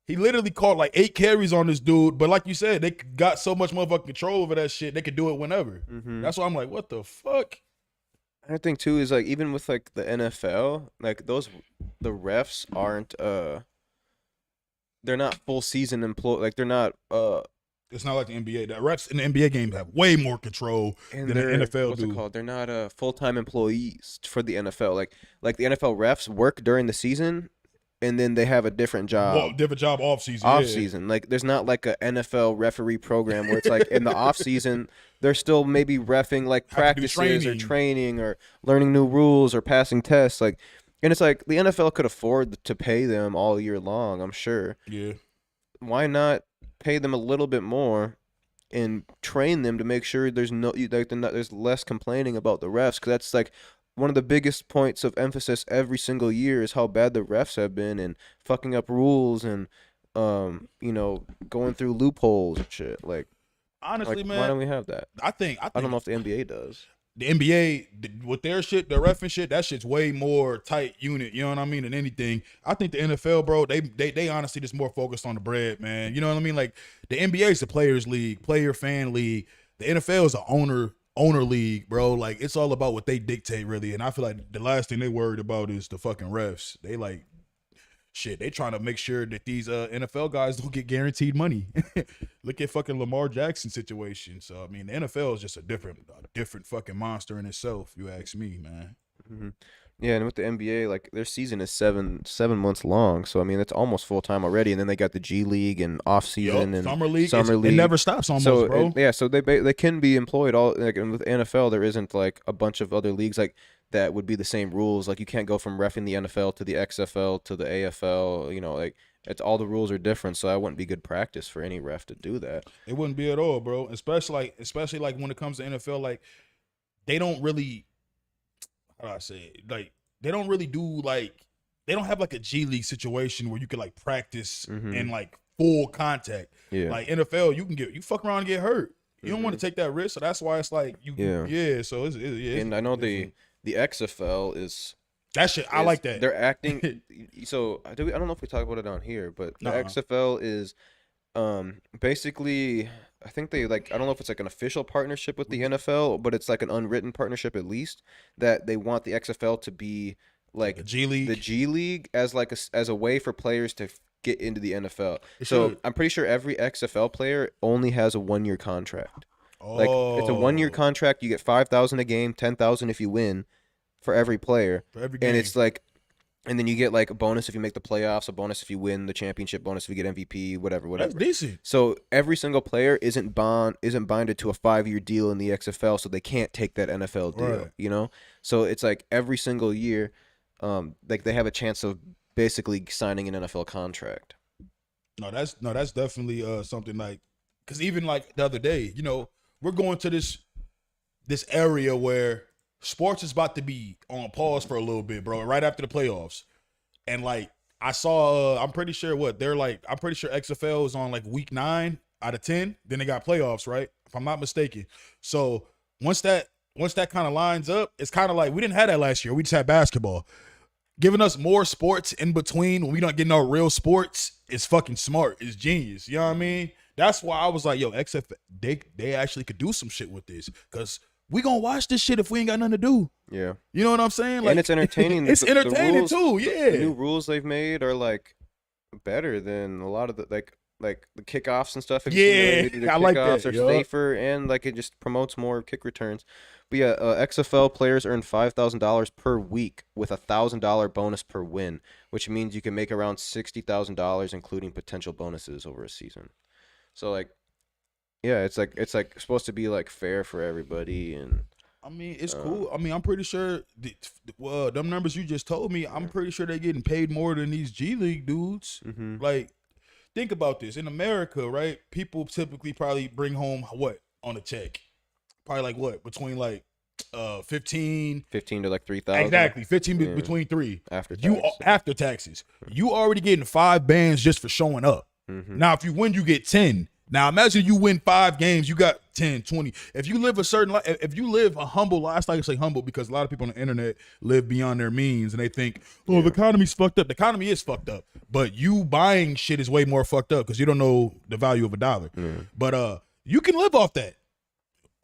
He literally called like 8 carries on this dude, but like you said, they got so much motherfucking control over that shit, they could do it whenever. That's why I'm like, what the fuck? I think too is like even with like the NFL, like the refs aren't they're not full season employed. Like they're not It's not like the NBA. The refs in the NBA game have way more control than the NFL what's it called? They're not full-time employees for the NFL. Like the NFL refs work during the season, and then they have a different job. Different job off season. Off season. Like there's not like a NFL referee program where it's like in the off season they're still maybe reffing like practices or training or learning new rules or passing tests. Like, and it's like the NFL could afford to pay them all year long, I'm sure. Yeah. Why not pay them a little bit more and train them to make sure there's there's less complaining about the refs? Because that's like one of the biggest points of emphasis every single year is how bad the refs have been and fucking up rules and going through loopholes and shit. Like, honestly, man, why don't we have that? I don't know if the NBA does. The NBA with their shit, the ref and shit, that shit's way more tight unit. You know what I mean? Than anything. I think the NFL, bro, they honestly just more focused on the bread, man. You know what I mean? Like the NBA is the players' league, player fan league. The NFL is an owner league, bro. Like it's all about what they dictate, really. And I feel like the last thing they worried about is the fucking refs. They like shit. They trying to make sure that these NFL guys don't get guaranteed money. Look at fucking Lamar Jackson situation. So I mean, the NFL is just a different fucking monster in itself. You ask me, man. Mm-hmm. Yeah, and with the NBA, like their season is seven months long. So I mean, it's almost full time already. And then they got the G League and off season and summer league. It never stops almost, bro. So they can be employed all. Like, and with NFL, there isn't like a bunch of other leagues like that would be the same rules. Like you can't go from reffing the NFL to the XFL to the AFL. Like it's all the rules are different. So that wouldn't be good practice for any ref to do that. It wouldn't be at all, bro. Especially like when it comes to NFL, like they don't really. How do I say it? Like they don't really do like they don't have like a G League situation where you could like practice in like full contact. Yeah. Like NFL, you fuck around and get hurt. You don't want to take that risk, so that's why it's like So it's and I know the XFL is that shit. I like that they're acting. So I don't know if we talk about it on here, but the XFL is basically. I think they I don't know if it's like an official partnership with the NFL, but it's like an unwritten partnership at least that they want the XFL to be like the G League as like as a way for players to get into the NFL. So I'm pretty sure every XFL player only has a 1-year contract. Like it's a 1-year contract. You get $5,000 a game, $10,000 if you win for every player. For every game. And it's like. And then you get like a bonus if you make the playoffs, a bonus if you win the championship, bonus if you get MVP, whatever. That's decent. So every single player isn't binded to a 5-year deal in the XFL, so they can't take that NFL deal. Right. So it's like every single year, like they have a chance of basically signing an NFL contract. No, that's definitely something like because even like the other day, we're going to this area where. Sports is about to be on pause for a little bit, bro, right after the playoffs. And, like, I saw. I'm pretty sure I'm pretty sure XFL is on like week 9 out of 10. Then they got playoffs, right? If I'm not mistaken. So once that kind of lines up, it's kind of like we didn't have that last year. We just had basketball. Giving us more sports in between when we don't get no real sports is fucking smart. It's genius. You know what I mean? That's why I was like, yo, XFL, they actually could do some shit with this. Because we gonna watch this shit if we ain't got nothing to do. Yeah. You know what I'm saying? Like, and it's entertaining. It's the entertaining rules, too, yeah. The new rules they've made are like better than a lot of the like the kickoffs and stuff. Yeah, I like that. Are safer, and like it just promotes more kick returns. But yeah, XFL players earn $5,000 per week with $1,000 bonus per win, which means you can make around $60,000, including potential bonuses over a season. So like, yeah, it's like supposed to be like fair for everybody, and I mean it's cool. I mean I'm pretty sure them numbers you just told me. I'm pretty sure they're getting paid more than these G League dudes. Mm-hmm. Like, think about this. In America, right? People typically probably bring home what on a check? Probably like what between like 15 to like 3,000. Exactly, 15 between 3 after taxes. You already getting 5 bands just for showing up. Mm-hmm. Now if you win, you get 10. Now imagine you win 5 games, you got 10, 20. If you live a humble life, I like to say humble because a lot of people on the internet live beyond their means and they think, the economy's fucked up. The economy is fucked up, but you buying shit is way more fucked up because you don't know the value of a dollar. But you can live off that.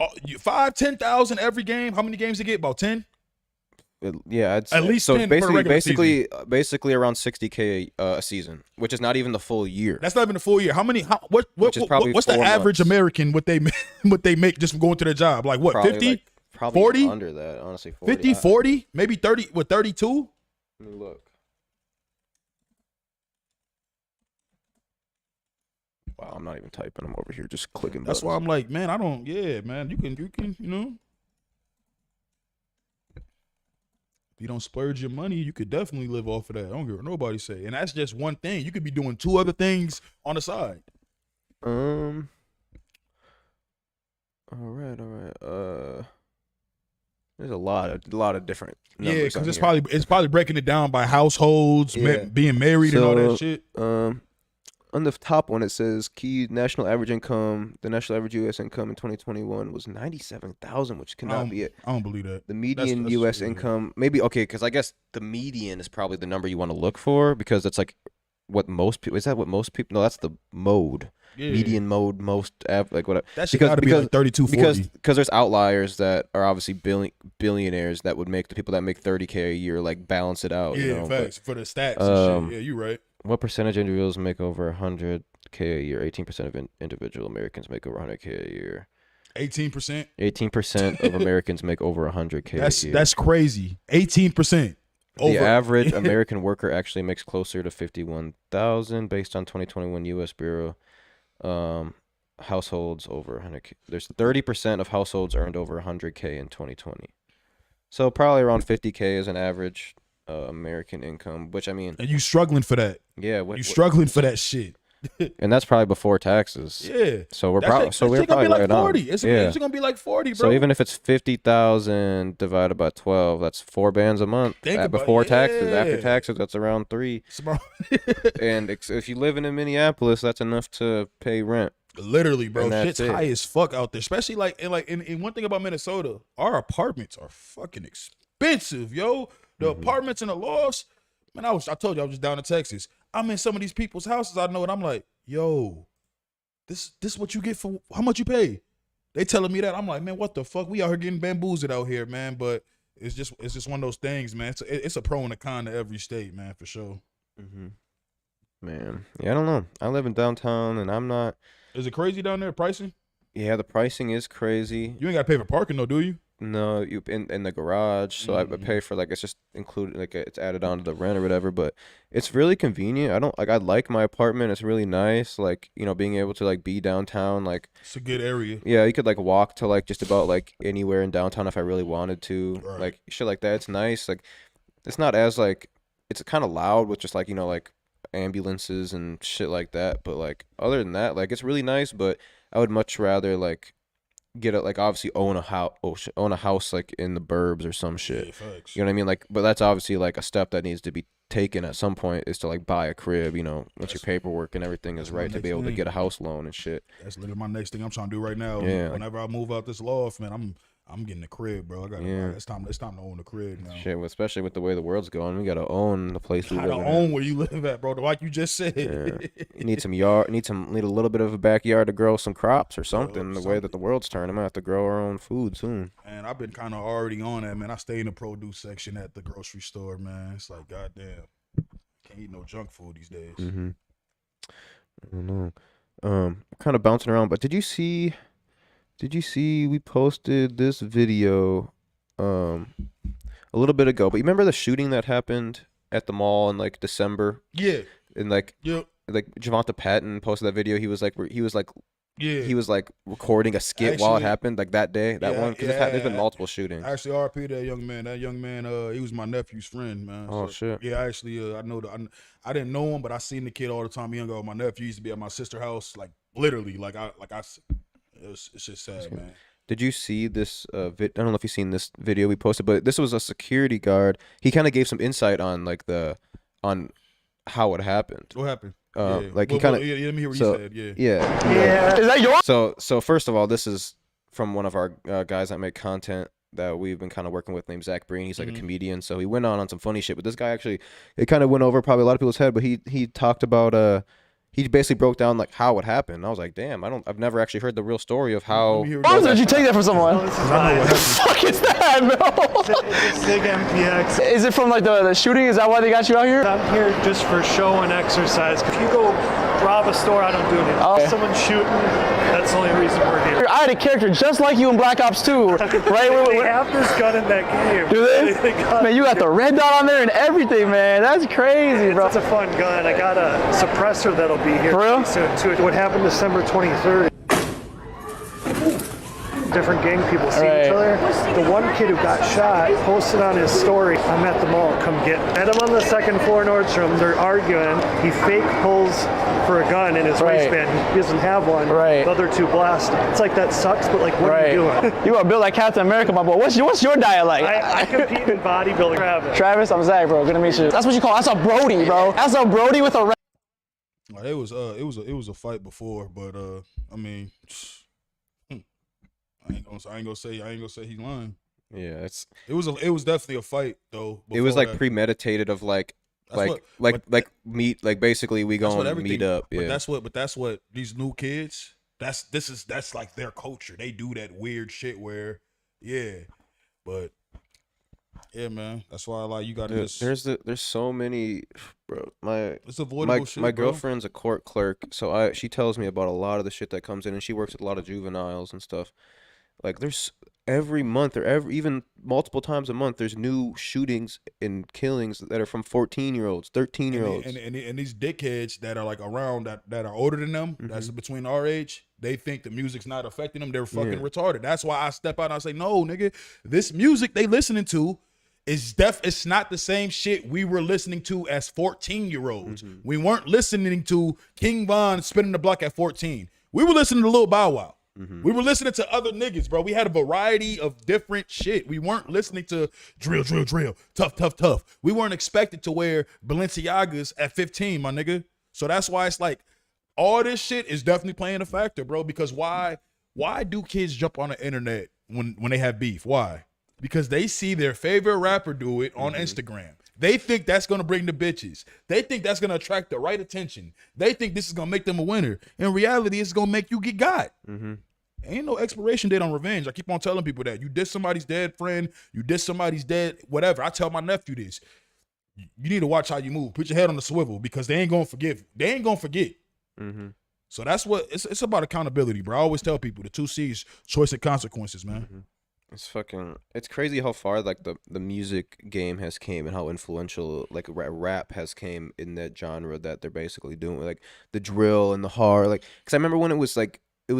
5,000-10,000 every game. How many games you get? About 10. Yeah, at least so 10 for a regular season. basically around 60K a season, which is not even the full year. That's not even the full year. What's the average months. American what they make just from going to their job? Like what? 50? Probably 40? under that, honestly. 40. 50, 40, maybe 30. What? 32? Let me look. Wow, I'm not even typing. I'm over here just clicking. That's why I'm like, man, I don't. Yeah, man, you can, you know. If you don't splurge your money, you could definitely live off of that. I don't care what nobody say. And that's just one thing. You could be doing 2 other things on the side. All right. There's a lot of different numbers. Yeah, because it's probably breaking it down by households, being married, and all that shit. On the top one, it says key national average income. The national average U.S. income in 2021 was $97,000, which cannot be it. I don't believe that. The median U.S. income, maybe, okay, because I guess the median is probably the number you want to look for because it's like what most people, is that what most people, no, that's the mode. Yeah. Median mode, like whatever. That should gotta be like 32, 40. Because there's outliers that are obviously billionaires that would make the people that make 30K a year like balance it out. Yeah, you know? facts for the stats and shit. Yeah, you're right. What percentage of individuals make over 100K a year? 18% of individual Americans make over 100K a year. 18%? 18% of Americans make over 100K a year. That's crazy. 18%. The average American worker actually makes closer to 51,000 based on 2021 U.S. Bureau households over 100K. There's 30% of households earned over 100K in 2020. So probably around 50K is an average American income, which I mean, and you struggling for that. Yeah, you struggling for that shit. And that's probably before taxes. Yeah. So we're probably like 40. On. It's gonna be like 40, bro. So even if it's 50,000 divided by 12, that's 4 bands a month. Before taxes, after taxes, that's around 3. And if you live in Minneapolis, that's enough to pay rent. Literally, bro. Shit's high as fuck out there. Especially and one thing about Minnesota, our apartments are fucking expensive, yo. The apartments in the lofts, man. I told you I was just down in Texas. I'm in some of these people's houses I know, and I'm like, yo, this what you get for how much you pay? They telling me that. I'm like, man, what the fuck? We out here getting bamboozled out here, man. But it's just one of those things, man. It's a pro and a con to every state, man, for sure. Man, yeah, I don't know. I live in downtown, and I'm not. Is it crazy down there, pricing? Yeah, the pricing is crazy. You ain't got to pay for parking though, do you? No, you in the garage, so I pay for it's just included, like it's added on to the rent or whatever. But it's really convenient. I like my apartment. It's really nice. Like, you know, being able to like be downtown, like it's a good area. Yeah, you could like walk to like just about like anywhere in downtown if I really wanted to. Right. Like shit like that. It's nice. Like it's not as like it's kind of loud with just like, you know, like ambulances and shit like that. But like other than that, like it's really nice. But I would much rather like get it, like obviously own a house like in the burbs or some shit. Yeah, facts. You know what I mean? Like, but that's obviously like a step that needs to be taken at some point, is to like buy a crib. You know, once your paperwork and everything is right, to be able to get a house loan and shit. That's literally my next thing I'm trying to do right now. Yeah, Whenever I move out this loft, man, I'm getting a crib, bro. It's time to own a crib now. Shit, especially with the way the world's going, we gotta own the place we live in. Gotta own where you live at, bro. Like you just said. Yeah. You need some yard. Need a little bit of a backyard to grow some crops or something. The way that the world's turning, I'm gonna have to grow our own food soon. And I've been kind of already on that, man. I stay in the produce section at the grocery store, man. It's like, goddamn, can't eat no junk food these days. Mm-hmm. I don't know. Kind of bouncing around, but did you see we posted this video a little bit ago, but you remember the shooting that happened at the mall in like December? Yeah. And like Yep. like Javonta Patton posted that video. He was like recording a skit while it Actually, happened, like that day, that one, because there's been multiple shootings. Actually, RP that young man. That young man, he was my nephew's friend, man. Oh, shit. Yeah, actually, I know I didn't know him, but I seen the kid all the time. He hung out with my nephew. He used to be at my sister's house, like literally, it's just sad, man. Did you see this I don't know if you've seen this video we posted, but this was a security guard. He kind of gave some insight on like on how it happened. What happened? Like he kind of. Yeah, let me hear what he said. Yeah. Yeah. Is that yours? So first of all, this is from one of our guys that make content that we've been kind of working with, named Zach Breen. He's like a comedian, so he went on some funny shit. But this guy actually, it kind of went over probably a lot of people's head. But he talked about he basically broke down like how it happened. I was like, damn, I've never actually heard the real story of how. Why did you take that from someone? I know what What the fuck is that, bro? It's SIG MPX. Is it from like the shooting? Is that why they got you out here? I'm here just for show and exercise. If you go rob a store, I don't do anything. Okay. If someone's shooting, that's the only reason we're here. I had a character just like you in Black Ops 2, right? They have this gun in that game. Do they? Man, you got the red dot on there and everything, man. That's crazy, bro. It's a fun gun. I got a suppressor that'll be here For real? soon too. What happened December 23rd? Different gang people see each other. The one kid who got shot posted on his story, I'm at the mall, come get me. Met him on the second floor Nordstrom, they're arguing. He fake pulls for a gun in his waistband. He doesn't have one. Right. The other two blast him. It's like, that sucks, but like, what are you doing? You are built like Captain America, my boy. What's your diet like? I compete in bodybuilding. Travis, I'm Zach, bro. Good to meet you. That's what you call, that's a Brody, bro. That's a Brody with a red. It was a fight before, but I mean, I ain't gonna say he's lying. Yeah, It was definitely a fight though. It was like that. premeditated of like basically we gonna meet up. Yeah, but that's what these new kids. That's like their culture. They do that weird shit where, but. Yeah, man. That's why you got this. There's so many, bro. It's avoidable shit, my bro. girlfriend's a court clerk, so she tells me about a lot of the shit that comes in, and she works with a lot of juveniles and stuff. Like there's every month or even multiple times a month, there's new shootings and killings that are from 14-year-olds, 13-year-olds, and these dickheads that are like around that are older than them. That's between our age. They think the music's not affecting them. They're fucking retarded. That's why I step out and I say, no, nigga, this music they listening to. It's not the same shit we were listening to as 14-year-olds. We weren't listening to King Von spinning the block at 14. We were listening to Lil Bow Wow. We were listening to other niggas, bro. We had a variety of different shit. We weren't listening to drill, tough. We weren't expected to wear Balenciagas at 15, my nigga. So that's why it's like all this shit is definitely playing a factor, bro. Because why do kids jump on the internet when they have beef? Why? Because they see their favorite rapper do it on Instagram. They think that's going to bring the bitches. They think that's going to attract the right attention. They think this is going to make them a winner. In reality, it's going to make you get got. Ain't no expiration date on revenge. I keep on telling people that. You diss somebody's dead friend. You diss somebody's dead whatever. I tell my nephew this. You need to watch how you move. Put your head on the swivel because they ain't going to forgive. They ain't going to forget. So that's what it's about, accountability, bro. I always tell people the 2 C's, choice and consequences, man. It's crazy how far like the music game has came and how influential like rap has came in that genre that they're basically doing, like the drill and the hard, like because I remember when it was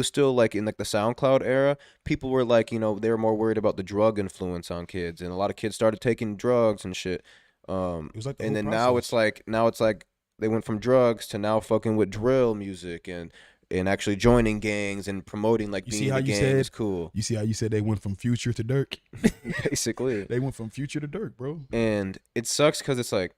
still like in like the SoundCloud era, people were like, they were more worried about the drug influence on kids, and a lot of kids started taking drugs and shit. It was like and then now it's like they went from drugs to now fucking with drill music and and actually joining gangs and promoting like being in a gang is cool. You see how you said they went from Future to Dirk? Basically. They went from Future to Dirk, bro. And it sucks because it's like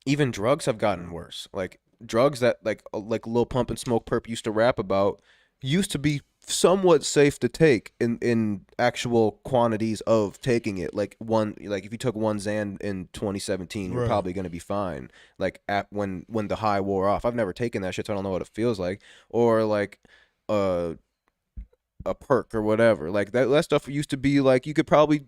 even drugs have gotten worse. Like drugs that like Lil Pump and Smoke Perp used to rap about used to be somewhat safe to take in actual quantities of taking it. Like if you took one Xan in 2017, you're probably gonna be fine. Like when the high wore off. I've never taken that shit, so I don't know what it feels like. Or like a perk or whatever. Like that stuff used to be like you could probably,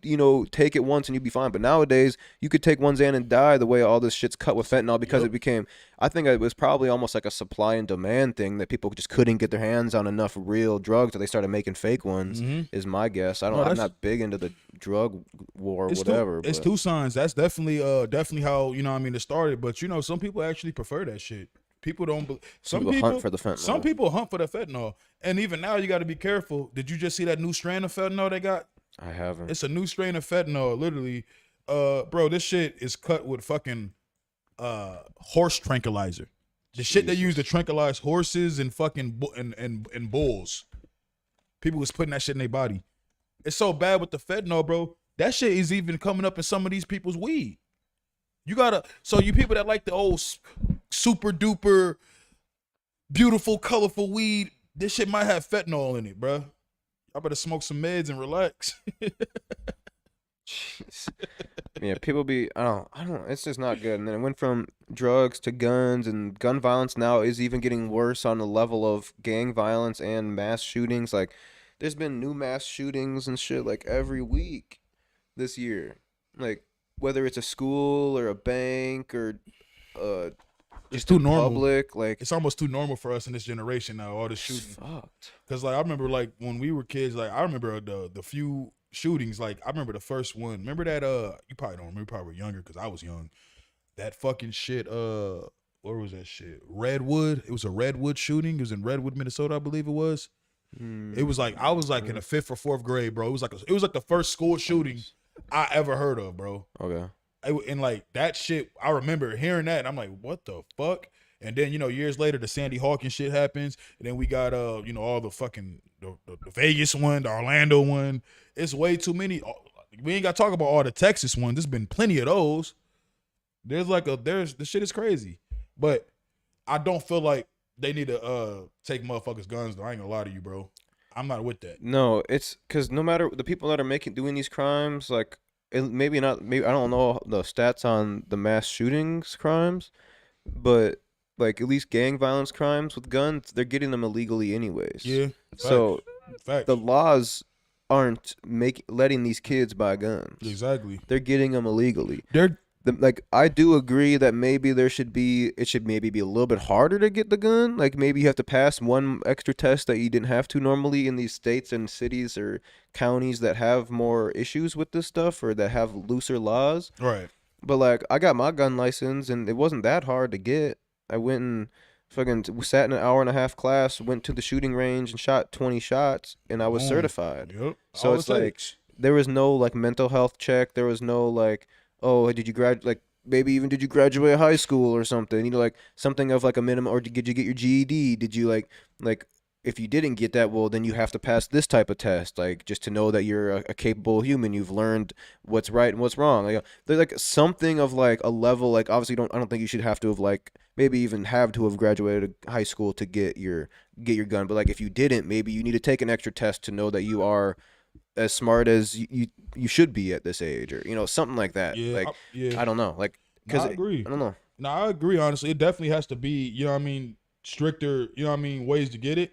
take it once and you'd be fine. But nowadays you could take one Xan and die the way all this shit's cut with fentanyl because it became, I think it was probably almost like a supply and demand thing that people just couldn't get their hands on enough real drugs that they started making fake ones is my guess. I'm not big into the drug war or whatever. It's two signs. That's definitely how, it started. But some people actually prefer that shit. People don't. Some people hunt for the fentanyl. Some people hunt for the fentanyl, and even now you got to be careful. Did you just see that new strand of fentanyl they got? I haven't. It's a new strain of fentanyl. Literally, bro, this shit is cut with fucking horse tranquilizer. The shit they use to tranquilize horses and fucking and bulls. People was putting that shit in their body. It's so bad with the fentanyl, bro. That shit is even coming up in some of these people's weed. So you people that like the old super duper beautiful colorful weed, this shit might have fentanyl in it, bro. I better smoke some meds and relax. Jeez. Yeah, people be I don't it's just not good. And then it went from drugs to guns, and gun violence now is even getting worse on the level of gang violence and mass shootings. Like there's been new mass shootings and shit like every week this year. Like whether it's a school or a bank or it's too normal. Public, like it's almost too normal for us in this generation now. All the shooting, fucked. Because like I remember, like when we were kids, like I remember the few shootings. Like I remember the first one. Remember that? You probably don't remember. You probably were younger because I was young. That fucking shit. Where was that shit? Redwood. It was a Redwood shooting. It was in Redwood, Minnesota, I believe it was. It was like I was like in the 5th or 4th grade, bro. It was like the first school shooting I ever heard of, bro. Okay. And like that shit, I remember hearing that, and I'm like, what the fuck? And then years later, the Sandy Hawkins shit happens, and then we got all the fucking the Vegas one, the Orlando one. It's way too many. We ain't got to talk about all the Texas ones. There's been plenty of those. The shit is crazy, but I don't feel like they need to take motherfuckers' guns. Though I ain't gonna lie to you, bro. I'm not with that. No, it's because no matter the people that are doing these crimes, like. Maybe I don't know the stats on the mass shootings crimes, but like at least gang violence crimes with guns, they're getting them illegally anyways. Yeah. So Facts. the laws aren't letting these kids buy guns. Exactly. They're getting them illegally. I do agree that maybe it should maybe be a little bit harder to get the gun. Like maybe you have to pass one extra test that you didn't have to normally in these states and cities or counties that have more issues with this stuff or that have looser laws. Right. But like I got my gun license and it wasn't that hard to get. I went and fucking sat in an 1.5-hour class, went to the shooting range and shot 20 shots, and I was certified. Yep. So it's like there was no like mental health check. There was no like, oh, did you graduate? Like maybe even did you graduate high school or something? Like something of like a minimum, or did you get your GED? Did you like if you didn't get that, well then you have to pass this type of test, like just to know that you're a capable human. You've learned what's right and what's wrong. Like there's like something of like a level. Like obviously I don't think you should have to have like maybe even have to have graduated high school to get your gun. But like if you didn't, maybe you need to take an extra test to know that you are as smart as you should be at this age, or something like that. Yeah, I don't know, like because I agree. I don't know. No, I agree. Honestly, it definitely has to be stricter. Ways to get it,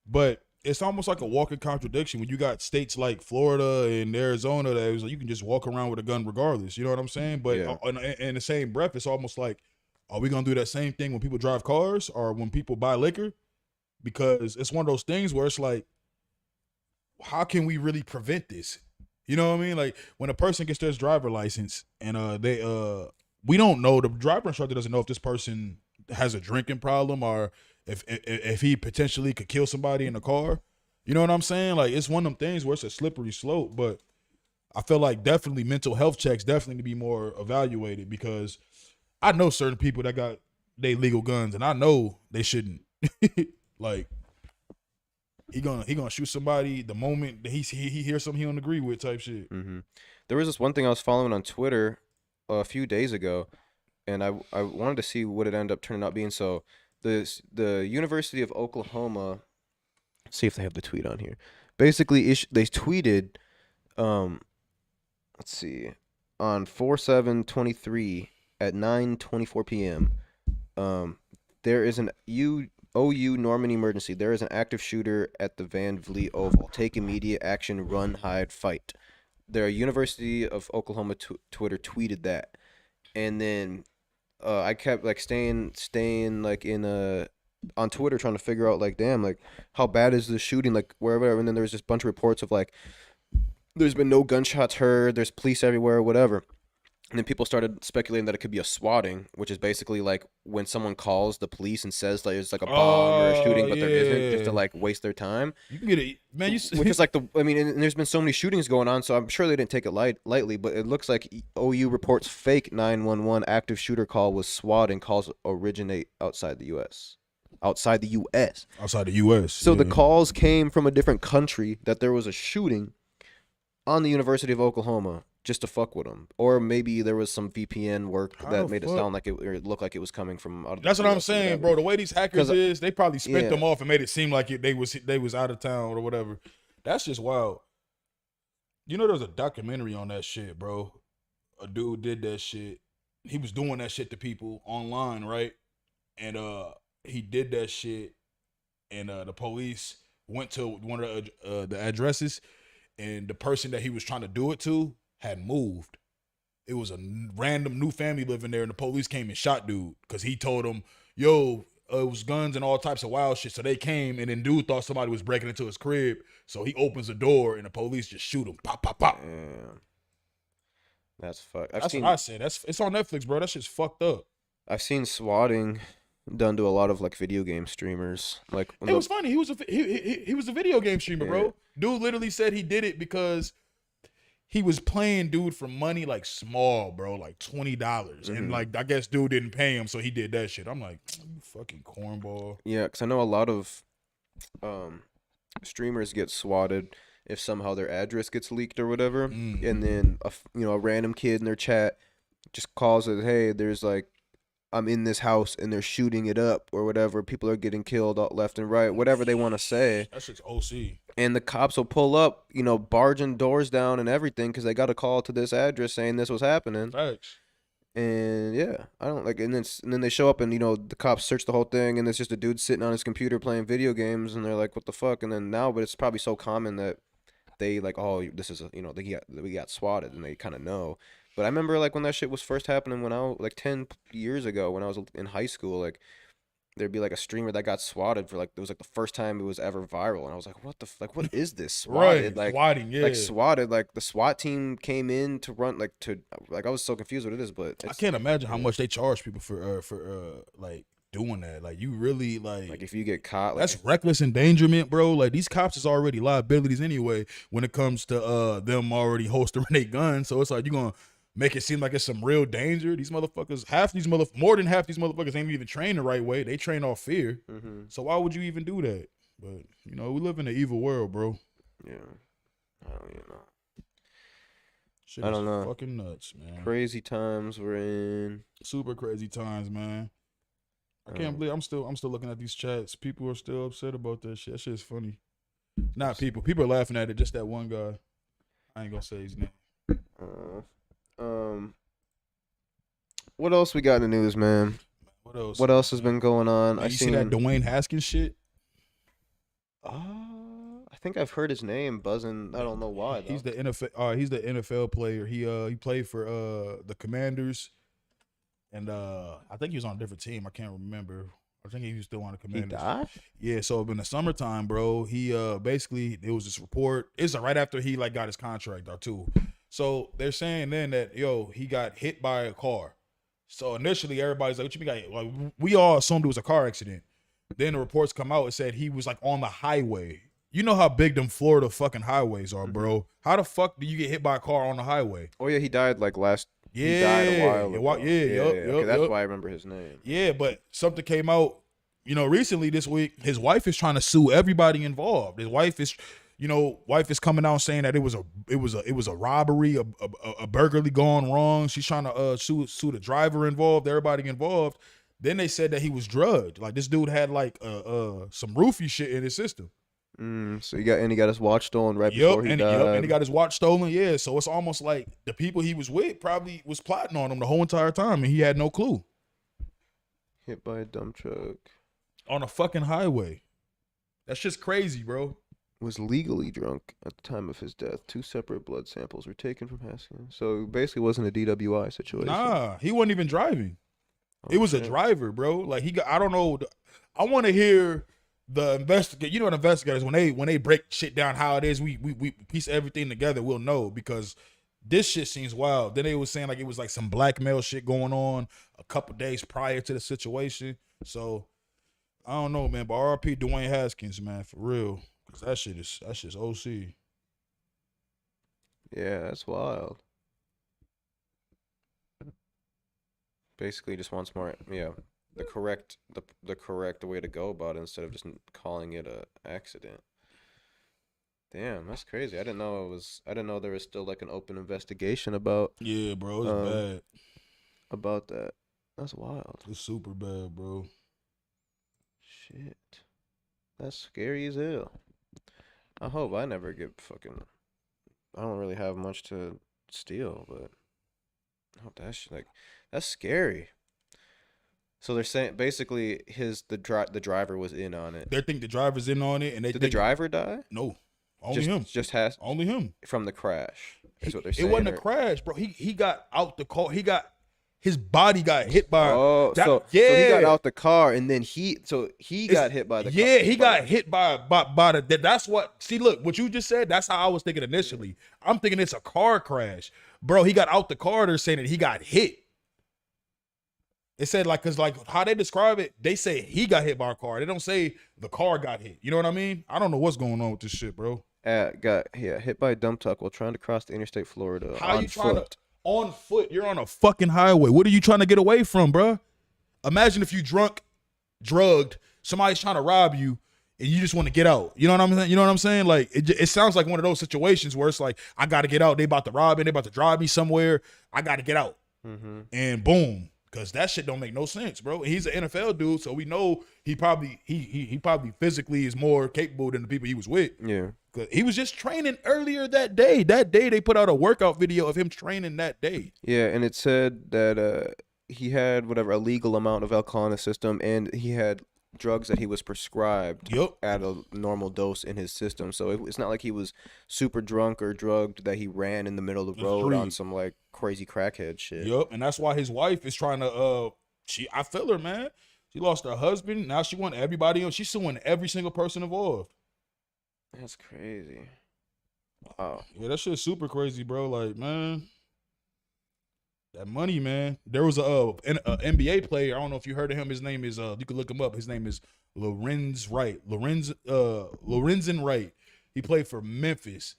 but it's almost like a walking contradiction when you got states like Florida and Arizona that was like, you can just walk around with a gun regardless. You know what I'm saying? But in the same breath, it's almost like, are we gonna do that same thing when people drive cars or when people buy liquor? Because it's one of those things where it's like, how can we really prevent this? You know what I mean? Like when a person gets their driver license and we don't know, the driver instructor doesn't know if this person has a drinking problem or if he potentially could kill somebody in the car. You know what I'm saying? Like it's one of them things where it's a slippery slope, but I feel like definitely mental health checks definitely need to be more evaluated, because I know certain people that got they legal guns and I know they shouldn't. Like he gonna shoot somebody the moment that he hears something he don't agree with type shit. Mm-hmm. There was this one thing I was following on Twitter a few days ago, and I wanted to see what it ended up turning out being. So the University of Oklahoma, see if they have the tweet on here. Basically, they tweeted, let's see, on 4/7/23 at 9:24 p.m. There is an OU Norman emergency. There is an active shooter at the Van Vliet Oval. Take immediate action. Run, hide, fight. The University of Oklahoma Twitter tweeted that, and then I kept like staying like in on Twitter trying to figure out like, damn, like how bad is this shooting, like wherever. And then there was just a bunch of reports of like there's been no gunshots heard, there's police everywhere, whatever. And then people started speculating that it could be a swatting, which is basically like when someone calls the police and says like it's like a bomb or a shooting, but there isn't, just to like waste their time. You can get it, man. Which is like and there's been so many shootings going on, so I'm sure they didn't take it lightly. But it looks like OU reports fake 911 active shooter call was swatting. Calls originate outside the U.S. Outside the U.S. So the calls came from a different country that there was a shooting on the University of Oklahoma, just to fuck with them, or maybe there was some VPN work that made it sound like or it looked like it was coming from out of. That's what I'm saying, bro. The way these hackers is, they probably spent them off and made it seem like they was out of town or whatever. That's just wild. You know, there's a documentary on that shit, bro. A dude did that shit. He was doing that shit to people online, right? And he did that shit, and the police went to one of the addresses, and the person that he was trying to do it to had moved. It was a random new family living there, and the police came and shot dude because he told them, yo, it was guns and all types of wild shit. So they came, and then dude thought somebody was breaking into his crib. So he opens the door, and the police just shoot him. Pop, pop, pop. Damn. That's fucked. That's what I said. It's on Netflix, bro. That shit's fucked up. I've seen swatting done to a lot of like video game streamers. Like it was funny. He was a video game streamer, bro. Dude literally said he did it because he was playing dude for money like small, bro, like $20. And like I guess dude didn't pay him, so he did that shit. I'm like, you fucking cornball. Yeah, because I know a lot of streamers get swatted if somehow their address gets leaked or whatever, and then a random kid in their chat just calls it, hey, there's like, I'm in this house and they're shooting it up or whatever. People are getting killed left and right, whatever they want to say. That shit's OC. And the cops will pull up, barging doors down and everything because they got a call to this address saying this was happening. Thanks. And yeah, I don't like. And then they show up and the cops search the whole thing and it's just a dude sitting on his computer playing video games and they're like, what the fuck? And then now, but it's probably so common that they like, oh, this is we got swatted and they kind of know. But I remember like when that shit was first happening when I was like 10 years ago when I was in high school, like there'd be like a streamer that got swatted for like, it was like the first time it was ever viral. And I was like, what what is this? Swatted? Right. Like, swatting, yeah. Like swatted, like the SWAT team came in to run, like I was so confused what it is, but I can't imagine how much they charge people for like doing that. Like you really like if you get caught, like, that's reckless endangerment, bro. Like these cops is already liabilities anyway when it comes to them already holstering their guns. So it's like you're gonna make it seem like it's some real danger. These motherfuckers, more than half these motherfuckers ain't even trained the right way. They train off fear. So why would you even do that? But we live in an evil world, bro. Yeah, I don't even know. Shit I don't know. Fucking nuts, man. Crazy times we're in. Super crazy times, man. I can't believe I'm still looking at these chats. People are still upset about that shit. That shit's funny. Not people. People are laughing at it. Just that one guy. I ain't gonna say his name. What else we got in the news, man? What else has been going on? Man, see that Dwayne Haskins shit? I think I've heard his name buzzing. I don't know why. Though. He's the NFL. He's the NFL player. He played for the Commanders, and I think he was on a different team. I can't remember. I think he was still on the Commanders. He died? Yeah. So in the summertime, bro, he basically it was this report. It's right after he like got his contract or two. So they're saying then that he got hit by a car. So initially everybody's like, what you mean? Like we all assumed it was a car accident. Then the reports come out and said he was like on the highway. You know how big them Florida fucking highways are, bro. How the fuck do you get hit by a car on the highway? Oh yeah, he died like last. Yeah, he died a while ago. Yeah, okay, that's why I remember his name. Yeah, but something came out recently this week, his wife is trying to sue everybody involved. His wife is, coming out saying that it was a robbery, a burglary gone wrong. She's trying to sue the driver involved, everybody involved. Then they said that he was drugged. Like this dude had like some roofie shit in his system. So he got his watch stolen right before he died. And he got his watch stolen. Yeah, so it's almost like the people he was with probably was plotting on him the whole entire time, and he had no clue. Hit by a dump truck on a fucking highway. That's just crazy, bro. Was legally drunk at the time of his death. 2 separate blood samples were taken from Haskins. So it basically wasn't a DWI situation. Nah, he wasn't even driving. It was a driver, bro. Like I don't know. I want to hear the investigator. You know what investigators, when they break shit down how it is, we piece everything together, we'll know, because this shit seems wild. Then they was saying like it was like some blackmail shit going on a couple days prior to the situation. So I don't know, man. But RIP Dwayne Haskins, man, for real. Cause that shit's OC. Yeah, that's wild. Basically just wants more, the correct way to go about it instead of just calling it a accident. Damn, that's crazy. I didn't know there was still like an open investigation about. Yeah, bro, it's bad. About that. That's wild. It's super bad, bro. Shit. That's scary as hell. I hope I never get fucking. I don't really have much to steal, but I hope that's scary. So they're saying basically the driver was in on it. They think the driver's in on it, and did the driver die? No, only him. Only him from the crash. Is what they're saying. It wasn't a crash, bro. He got out the car. His body got hit by. So he got out the car, and then he got hit by the car. Yeah, he got hit by the. That's what. See, look, what you just said. That's how I was thinking initially. I'm thinking it's a car crash, bro. He got out the car. They're saying that he got hit. It said cause how they describe it, they say he got hit by a car. They don't say the car got hit. You know what I mean? I don't know what's going on with this shit, bro. Got hit by a dump truck while trying to cross the interstate Florida. How you trying to? On foot, you're on a fucking highway. What are you trying to get away from, bro? Imagine if you drugged, somebody's trying to rob you, and you just want to get out. You know what I'm saying? You know what I'm saying? Like it sounds like one of those situations where it's like, I got to get out. They about to rob me. They about to drive me somewhere. I got to get out. And boom, because that shit don't make no sense, bro. He's an NFL dude, so we know he probably physically is more capable than the people he was with. Yeah. Cause he was just training earlier that day. That day they put out a workout video of him training that day. Yeah, and it said that he had a legal amount of alcohol in his system, and he had drugs that he was prescribed at a normal dose in his system. So it's not like he was super drunk or drugged that he ran in the middle of the road on some like crazy crackhead shit. Yep, and that's why his wife is trying to. I feel her, man. She lost her husband. Now she want everybody. She's suing every single person involved. That's crazy. Wow. Yeah, that shit's super crazy, bro. Like, man, that money, man. There was a NBA player. I don't know if you heard of him. His name is you can look him up. His name is Lorenz Wright. Lorenzen Wright. He played for Memphis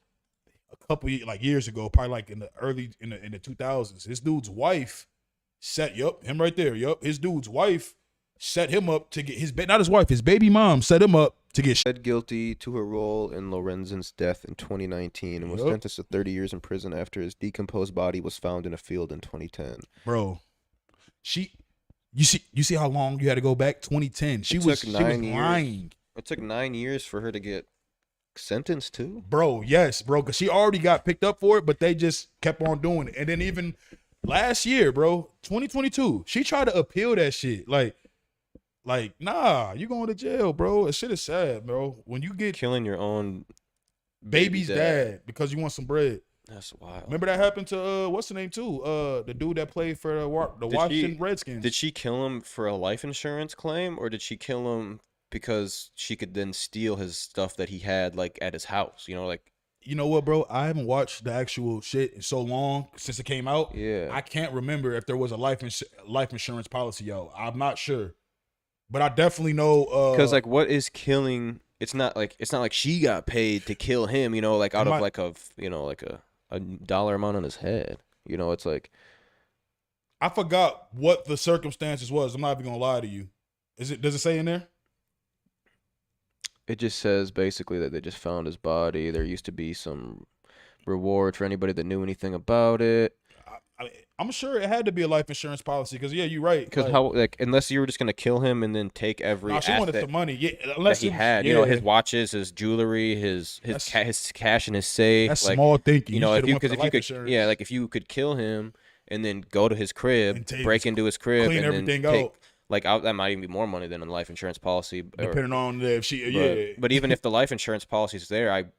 a couple years ago, probably like in the 2000s. His dude's wife him right there. His dude's wife set him up to get his baby mom set him up to get pled guilty to her role in Lorenzen's death in 2019 and was sentenced to 30 years in prison after his decomposed body was found in a field in 2010. Bro, you see how long you had to go back? 2010. She was lying. It took 9 years for her to get sentenced too. Bro, yes, bro, because she already got picked up for it, but they just kept on doing it. And then even last year, bro, 2022, she tried to appeal that shit. Like, nah, you going to jail, bro. That shit is sad, bro. When you get killing your own baby's dad because you want some bread. That's wild. Remember that happened to what's the name too? The dude that played for the Washington Redskins. Did she kill him for a life insurance claim, or did she kill him because she could then steal his stuff that he had like at his house? You know what, bro? I haven't watched the actual shit in so long since it came out. Yeah, I can't remember if there was a life insurance policy out. I'm not sure. But I definitely know because what is killing? It's not like she got paid to kill him, out of like a dollar amount on his head. It's like I forgot what the circumstances was. I'm not even gonna lie to you. Does it say in there? It just says basically that they just found his body. There used to be some reward for anybody that knew anything about it. I'm sure it had to be a life insurance policy because yeah, you're right. Because unless you were just gonna kill him and then take every she wanted asset the money. Yeah, that unless he it was- had, yeah. his watches, his jewelry, his cash in his safe. That's like, small thinking. If you if you could, if you could kill him and then go to his crib, break into his crib, clean and everything then take, out. That might even be more money than a life insurance policy. Depending on if she, But even if the life insurance policy is there,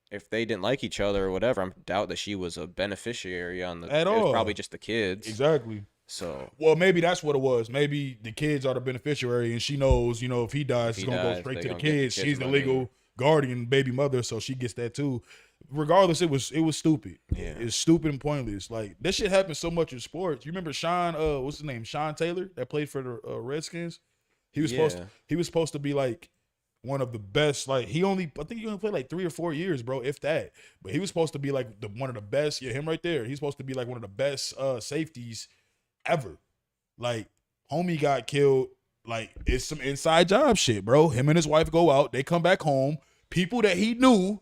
if they didn't like each other or whatever, I doubt that she was a beneficiary on the. At it was all. probably just the kids. Exactly. So. Well, maybe that's what it was. Maybe the kids are the beneficiary, and she knows, if he dies, it's gonna go straight to the kids. She's the legal guardian, baby mother, so she gets that too. Regardless, it was stupid. Yeah. It's stupid and pointless. Like this shit happens so much in sports. You remember Sean? What's his name? Sean Taylor that played for the Redskins. He was supposed to be like one of the best. Like I think he only played like 3 or 4 years, bro, if that. But he was supposed to be like one of the best. Yeah, him right there. He's supposed to be like one of the best safeties ever. Like homie got killed. Like it's some inside job shit, bro. Him and his wife go out. They come back home. People that he knew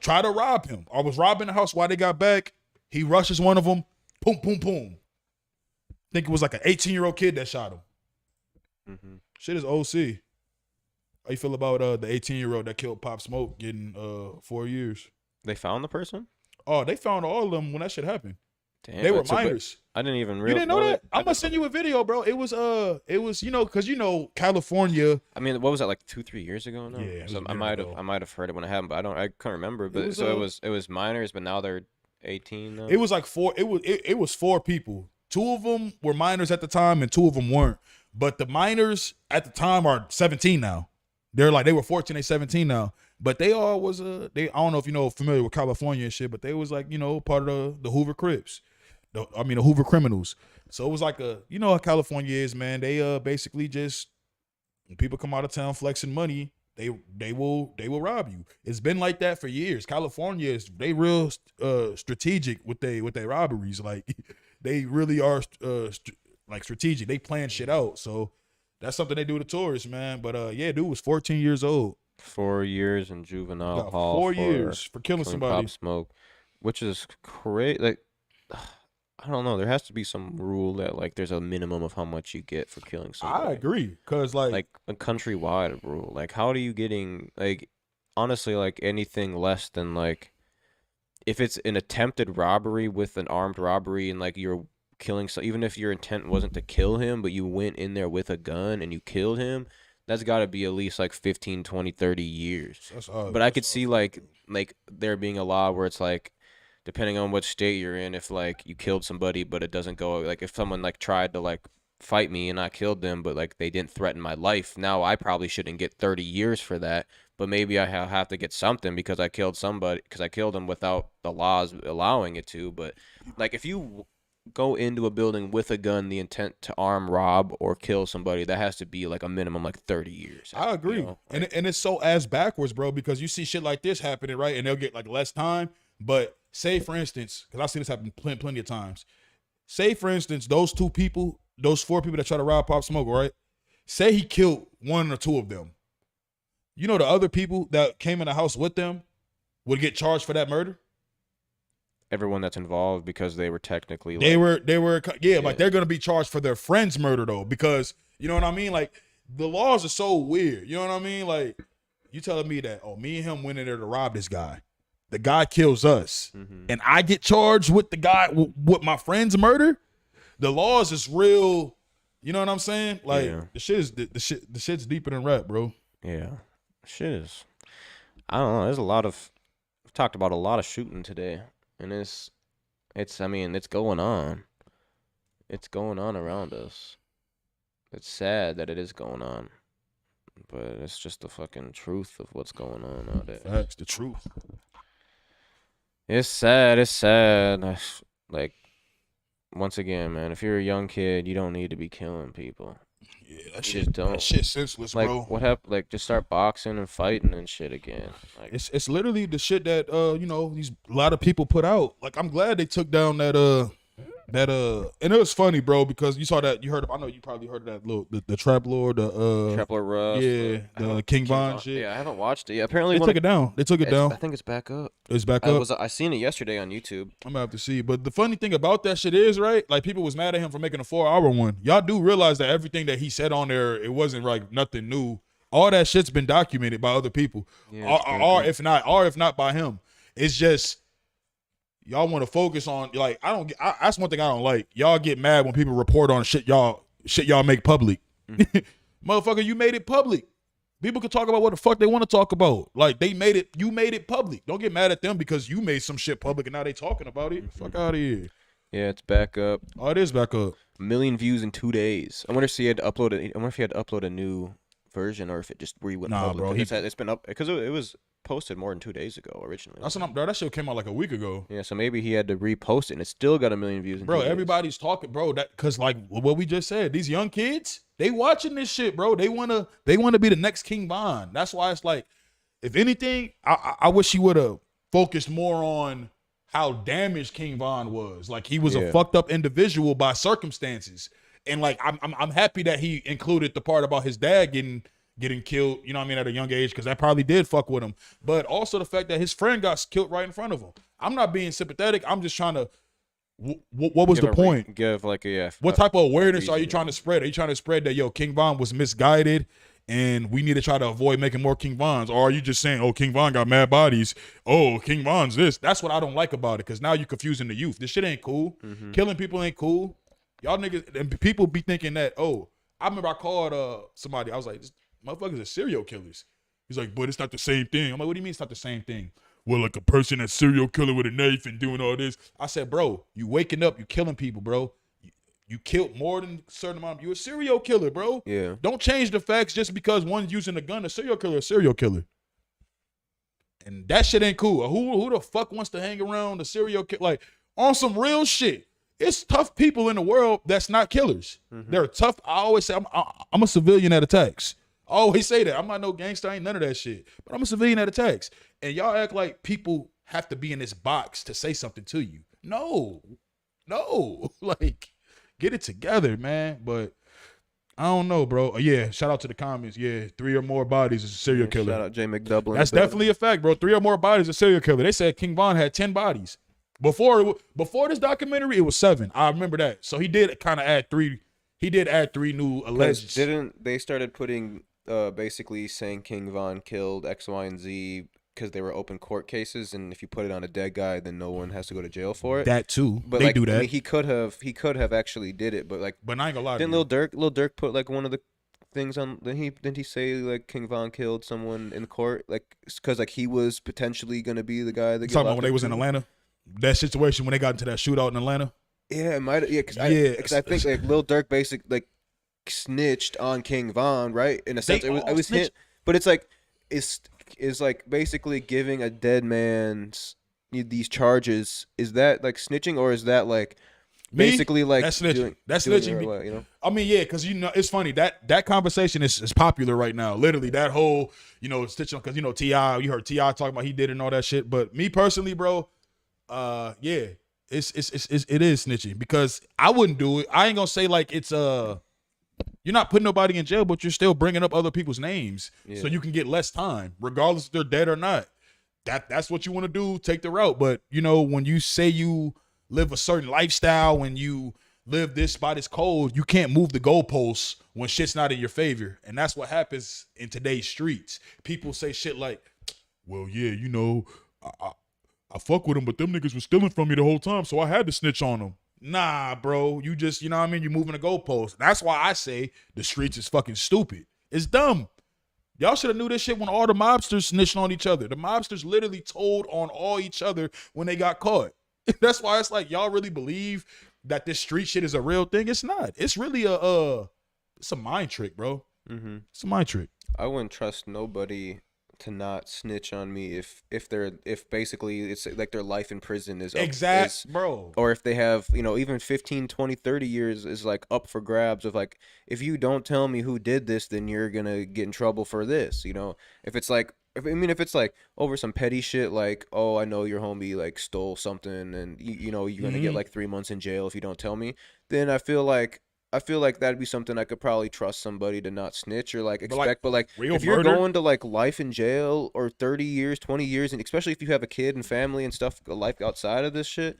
try to rob him. I was robbing the house while they got back. He rushes one of them. Boom, boom, boom. I think it was like an 18-year-old kid that shot him. Mm-hmm. Shit is OC. How you feel about the 18-year-old that killed Pop Smoke getting 4 years? They found the person? Oh, they found all of them when that shit happened. Damn, they were minors. I didn't even You realize. didn't know that? I'm gonna send you a video, bro. It was because California. I mean, what was that, like 2-3 years ago now? Yeah, So I might have heard it when it happened, but I can't remember. But it was minors, but now they're 18 now. It was like four. It was 4 people. 2 of them were minors at the time, and 2 of them weren't. But the minors at the time are 17 now. They were 14, they 17 now. But they all was I don't know if familiar with California and shit, but they was like part of the Hoover Crips. The Hoover Criminals. So it was like how California is, man. They basically just when people come out of town flexing money, they will rob you. It's been like that for years. California they real strategic with their robberies. Like they really are like strategic. They plan shit out. So that's something they do to tourists, man. But dude was 14 years old. 4 years in juvenile hall. 4 years for killing somebody. Pop Smoke, which is crazy. Like, I don't know. There has to be some rule that like there's a minimum of how much you get for killing somebody. I agree, cause like a countrywide rule. Like, how do you getting like honestly like anything less than like if it's an attempted robbery with an armed robbery and like you're killing even if your intent wasn't to kill him, but you went in there with a gun and you killed him. That's got to be at least like 15, 20, 30 years. But I could see like there being a law where it's like, depending on what state you're in, if like you killed somebody, but it doesn't go like if someone like tried to like fight me and I killed them, but like they didn't threaten my life, now I probably shouldn't get 30 years for that. But maybe I have to get something because I killed somebody because I killed them without the laws allowing it to. But like if you go into a building with a gun, the intent to arm, rob, or kill somebody, that has to be like a minimum like 30 years. I agree. And it's so ass backwards, bro, because you see shit like this happening, right? And they'll get like less time. But say, for instance, because I've seen this happen plenty of times. Say, for instance, those 4 people that try to rob Pop Smoke, right? Say he killed 1 or 2 of them. The other people that came in the house with them would get charged for that murder? Everyone that's involved, because they were technically like they're gonna be charged for their friend's murder though, because you know what I mean, like the laws are so weird, you know what I mean, like you telling me that me and him went in there to rob this guy, the guy kills us, and I get charged with the guy with my friend's murder. The laws is real, you know what I'm saying, like the shit's deeper than rap, bro. Shit is, I don't know, we've talked about a lot of shooting today. And it's going on. It's going on around us. It's sad that it is going on. But it's just the fucking truth of what's going on out there. That's the truth. It's sad. It's sad. Like, once again, man, if you're a young kid, you don't need to be killing people. Yeah, that shit's senseless, like, bro. What happened? Like, just start boxing and fighting and shit again. Like, it's literally the shit that a lot of people put out. Like, I'm glad they took down that That and it was funny, bro, because you saw that. I know you probably heard of that little the Trap Lord, Trap Lord Russ. yeah, the King Von shit. Yeah, I haven't watched it. Yeah, apparently They took it down. They took it down. I think it's back up. It's back up. I seen it yesterday on YouTube. I'm gonna have to see. But the funny thing about that shit is, right? Like, people was mad at him for making a 4-hour one. Y'all do realize that everything that he said on there, it wasn't like nothing new. All that shit's been documented by other people, or if not by him. It's just y'all want to focus on, like, that's one thing I don't like. Y'all get mad when people report on shit y'all make public. Motherfucker, you made it public. People can talk about what the fuck they want to talk about. Like, you made it public. Don't get mad at them because you made some shit public and now they talking about it. Fuck out of here. Yeah, it's back up. Oh, it is back up. 1 million views in 2 days. I wonder if he had to upload a new version, or if it just went public. Bro, it's been up because it was posted more than 2 days ago originally. That's what bro. That shit came out like a week ago. Yeah, so maybe he had to repost it, and it still got 1 million views. Bro, everybody's talking, bro. That because, like what we just said, these young kids, they watching this shit, bro. They wanna be the next King Von. That's why it's like, if anything, I wish he would have focused more on how damaged King Von was. Like, he was a fucked up individual by circumstances, and like I'm happy that he included the part about his dad getting killed, you know what I mean, at a young age, because that probably did fuck with him. But also the fact that his friend got killed right in front of him. I'm not being sympathetic. I'm just trying to. What was the point? What type of awareness are you trying to spread? Are you trying to spread that King Von was misguided and we need to try to avoid making more King Vons? Or are you just saying, oh, King Von got mad bodies? Oh, King Von's this. That's what I don't like about it, because now you're confusing the youth. This shit ain't cool. Killing people ain't cool. Y'all niggas, and people be thinking that, oh, I remember I called somebody. I was like, this motherfuckers are serial killers. He's like, but it's not the same thing. I'm like, what do you mean it's not the same thing? Well, like a person that's serial killer with a knife and doing all this. I said, bro, you waking up, you killing people, bro. You killed more than a certain amount. You a serial killer, bro. Yeah. Don't change the facts just because one's using a gun. A serial killer. And that shit ain't cool. Who the fuck wants to hang around a serial killer? Like, on some real shit. It's tough people in the world that's not killers. They're tough. I always say I'm a civilian that attacks. I always say that. I'm not no gangster. I ain't none of that shit. But I'm a civilian that attacks. And y'all act like people have to be in this box to say something to you. No. Like, get it together, man. But I don't know, bro. Yeah, shout out to the comments. Yeah, 3 or more bodies is a serial killer. Shout out Jay McDouble. That's definitely a fact, bro. 3 or more bodies is a serial killer. They said King Von had 10 bodies. Before this documentary, it was 7. I remember that. So he did kind of add 3. He did add 3 new alleged. Didn't they started putting basically saying King Von killed X, Y, and Z because they were open court cases, and if you put it on a dead guy, then no one has to go to jail for it. That too. But they like, do that. I mean, he could have actually did it, but I ain't gonna lie. Didn't Lil Durk put like one of the things on? Didn't he say like King Von killed someone in court, like because like he was potentially gonna be the guy that talking about when they was in Atlanta, that situation when they got into that shootout in Atlanta. Yeah, it might. Yeah, because I think like Lil Durk basically like snitched on King Von, right? In a sense, it was hit, but it's like is like basically giving a dead man's these charges. Is that like snitching, or is that like basically like that's snitching? That's snitching. What, you know? I mean, yeah, because it's funny that conversation is popular right now. Literally, that whole snitching, because T.I. You heard T.I. talking about he did and all that shit. But me personally, bro, yeah, it is snitching, because I wouldn't do it. I ain't gonna say like it's you're not putting nobody in jail, but you're still bringing up other people's names so you can get less time, regardless if they're dead or not. That's what you want to do. Take the route. But when you say you live a certain lifestyle, when you live this by this code, you can't move the goalposts when shit's not in your favor. And that's what happens in today's streets. People say shit like, well, yeah, I fuck with them, but them niggas was stealing from me the whole time, so I had to snitch on them. Nah, bro, you just, you're moving the goalposts. That's why I say the streets is fucking stupid. It's dumb. Y'all should have knew this shit when all the mobsters snitched on each other. The mobsters literally told on all each other when they got caught. That's why it's like, y'all really believe that this street shit is a real thing? It's not. It's really it's a mind trick, bro. It's a mind trick. I wouldn't trust nobody to not snitch on me if basically it's like their life in prison is bro, or if they have even 15, 20, 30 years is like up for grabs of like, if you don't tell me who did this, then you're gonna get in trouble for this. If it's like if it's like over some petty shit, like, oh, I know your homie like stole something, and you know you're gonna get like 3 months in jail if you don't tell me, then I feel like that'd be something I could probably trust somebody to not snitch or like expect. But like, real if you're murder? going to like life in jail or 30 years, 20 years, and especially if you have a kid and family and stuff, a life outside of this shit,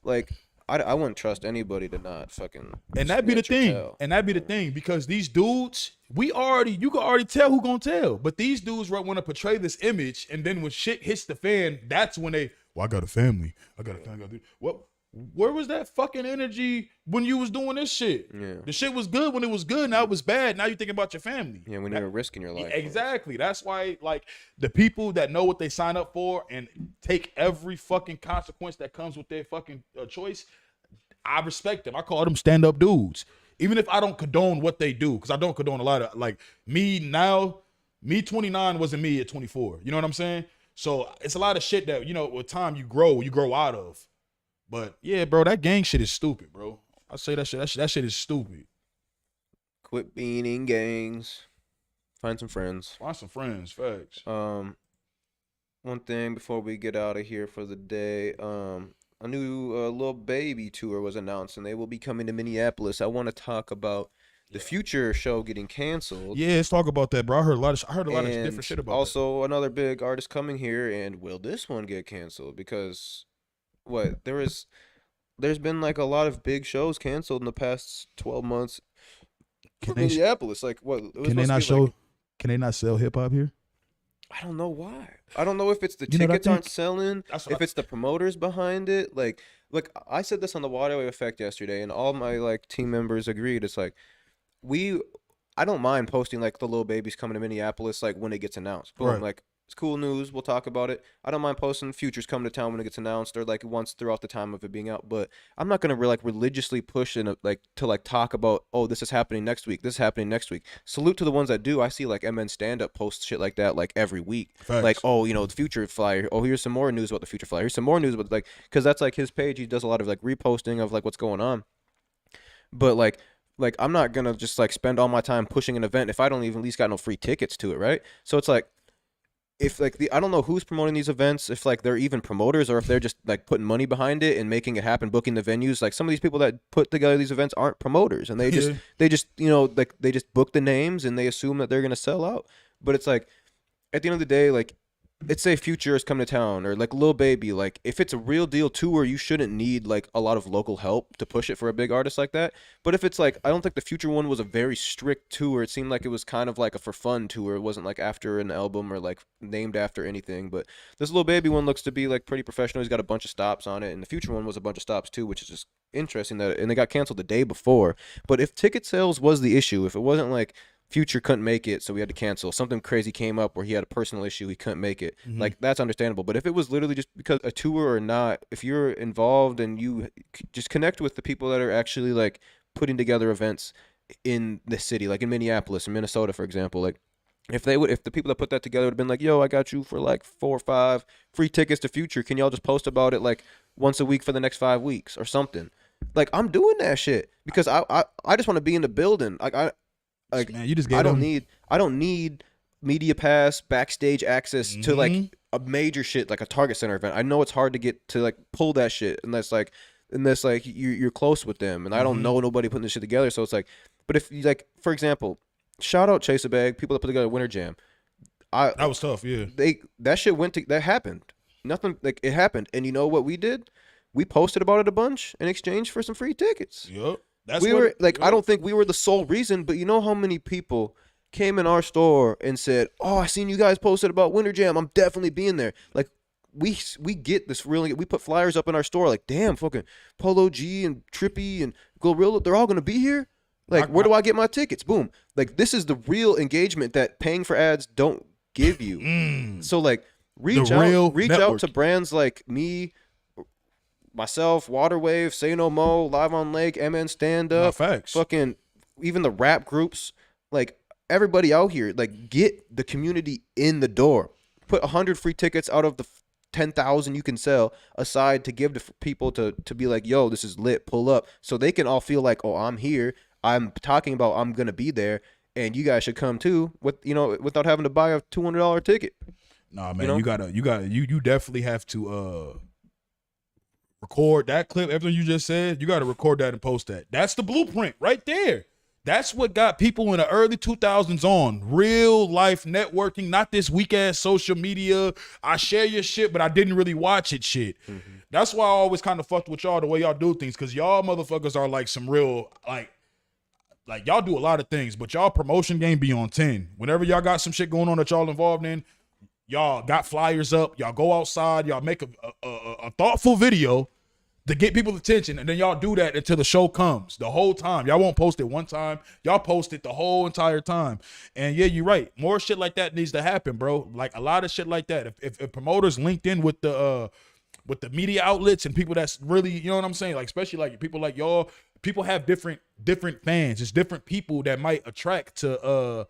like I wouldn't trust anybody to not fucking. And that'd be the snitch or thing. tell. And that'd be the thing because these dudes, you can already tell who gonna tell. But these dudes want to portray this image, and then when shit hits the fan, that's when they. Well, I got a family. I got a family. What? Where was that fucking energy when you was doing this shit? Yeah. The shit was good when it was good. Now it was bad. Now you're thinking about your family. Yeah, when you're risking your life. Exactly. That's why, like, the people that know what they sign up for and take every fucking consequence that comes with their fucking choice, I respect them. I call them stand-up dudes. Even if I don't condone what they do, because I don't condone a lot of, like, me 29 wasn't me at 24. You know what I'm saying? So it's a lot of shit that, you know, with time you grow out of. But yeah, bro, that gang shit is stupid, bro. I say that shit is stupid. Quit being in gangs. Find some friends. Find some friends, facts. One thing before we get out of here for the day, a new Lil Baby tour was announced, and they will be coming to Minneapolis. I want to talk about the Future show getting canceled. Yeah, let's talk about that, bro. I heard a lot of different shit about that. Also, another big artist coming here, and will this one get canceled? Because there's been like a lot of big shows canceled in the past 12 months for Minneapolis. Like, what? Can they not show? Can they not sell hip hop here? I don't know why. I don't know if it's the tickets aren't selling, if it's the promoters behind it. Like I said this on the Waterway Effect yesterday, and all my like team members agreed. It's like I don't mind posting like the Lil Babies coming to Minneapolis like when it gets announced. Boom, like it's cool news. We'll talk about it. I don't mind posting Future's coming to town when it gets announced or like once throughout the time of it being out. But I'm not gonna religiously push to talk about, oh, this is happening next week. This is happening next week. Salute to the ones that do. I see like MN stand up post shit like that like every week. Facts. Like, oh, you know, the Future flyer. Oh, here's some more news about the Future flyer. Here's some more news about like, because that's like his page. He does a lot of like reposting of like what's going on. But like I'm not gonna just like spend all my time pushing an event if I don't even at least got no free tickets to it, right? So it's like, if like I don't know who's promoting these events, if like they're even promoters or if they're just like putting money behind it and making it happen, booking the venues. Like some of these people that put together these events aren't promoters, and they just you know, like they just book the names and they assume that they're gonna sell out. But it's like at the end of the day, like let's say Future is coming to town or like Lil Baby, like if it's a real deal tour, you shouldn't need like a lot of local help to push it for a big artist like that. But if it's like, I don't think the Future one was a very strict tour. It seemed like it was kind of like a for fun tour. It wasn't like after an album or like named after anything. But this Lil Baby one looks to be like pretty professional. He's got a bunch of stops on it, and the Future one was a bunch of stops too, which is just interesting and they got canceled the day before. But if ticket sales was the issue, if it wasn't like Future couldn't make it, so we had to cancel. Something crazy came up where he had a personal issue, he couldn't make it. Like, that's understandable. But if it was literally just because a tour or not, if you're involved and you just connect with the people that are actually like putting together events in the city, like in Minneapolis and Minnesota, for example, like if the people that put that together would have been like, yo, I got you for like 4 or 5 free tickets to Future. Can y'all just post about it like once a week for the next 5 weeks or something? Like, I'm doing that shit because I just want to be in the building. Like, man, you just I don't need media pass, backstage access to like a major shit like a Target Center event. I know it's hard to get to like pull that shit unless you're close with them, and I don't know nobody putting this shit together. So it's like, but if you like, for example, shout out Chase a Bag, people that put together Winter Jam. That was tough, yeah. That happened. Nothing like it happened, and you know what we did? We posted about it a bunch in exchange for some free tickets. Yep. I don't think we were the sole reason, but you know how many people came in our store and said, "Oh, I seen you guys posted about Winter Jam. I'm definitely being there." Like we get this really. We put flyers up in our store. Like, damn, fucking Polo G and Trippy and Glorilla, they're all gonna be here. Like, where do I get my tickets? Boom. Like, this is the real engagement that paying for ads don't give you. So like, reach out to brands like me, myself, Waterwave, Say No Mo, Live on Lake, MN Stand Up, fucking even the rap groups, like everybody out here, like get the community in the door. Put 100 free tickets out of the 10,000 you can sell aside to give to people to be like, yo, this is lit, pull up, so they can all feel like, oh, I'm here, I'm talking about, I'm gonna be there, and you guys should come too, with without having to buy a $200 ticket. Nah, man, you definitely have to record that clip. Everything you just said, you got to record that and post that. That's the blueprint right there. That's what got people in the early 2000s on real life networking, not this weak ass social media. I share your shit, but I didn't really watch it shit. That's why I always kind of fucked with y'all the way y'all do things, because y'all motherfuckers are like some real, like y'all do a lot of things, but y'all promotion game be on 10. Whenever y'all got some shit going on that y'all involved in, y'all got flyers up, y'all go outside, y'all make a thoughtful video to get people's attention, and then y'all do that until the show comes. The whole time. Y'all won't post it one time. Y'all post it the whole entire time. And yeah, you're right. More shit like that needs to happen, bro. Like a lot of shit like that. If promoters linked in with the media outlets and people that's really, you know what I'm saying? Like, especially like people like y'all, people have different fans. It's different people that might attract to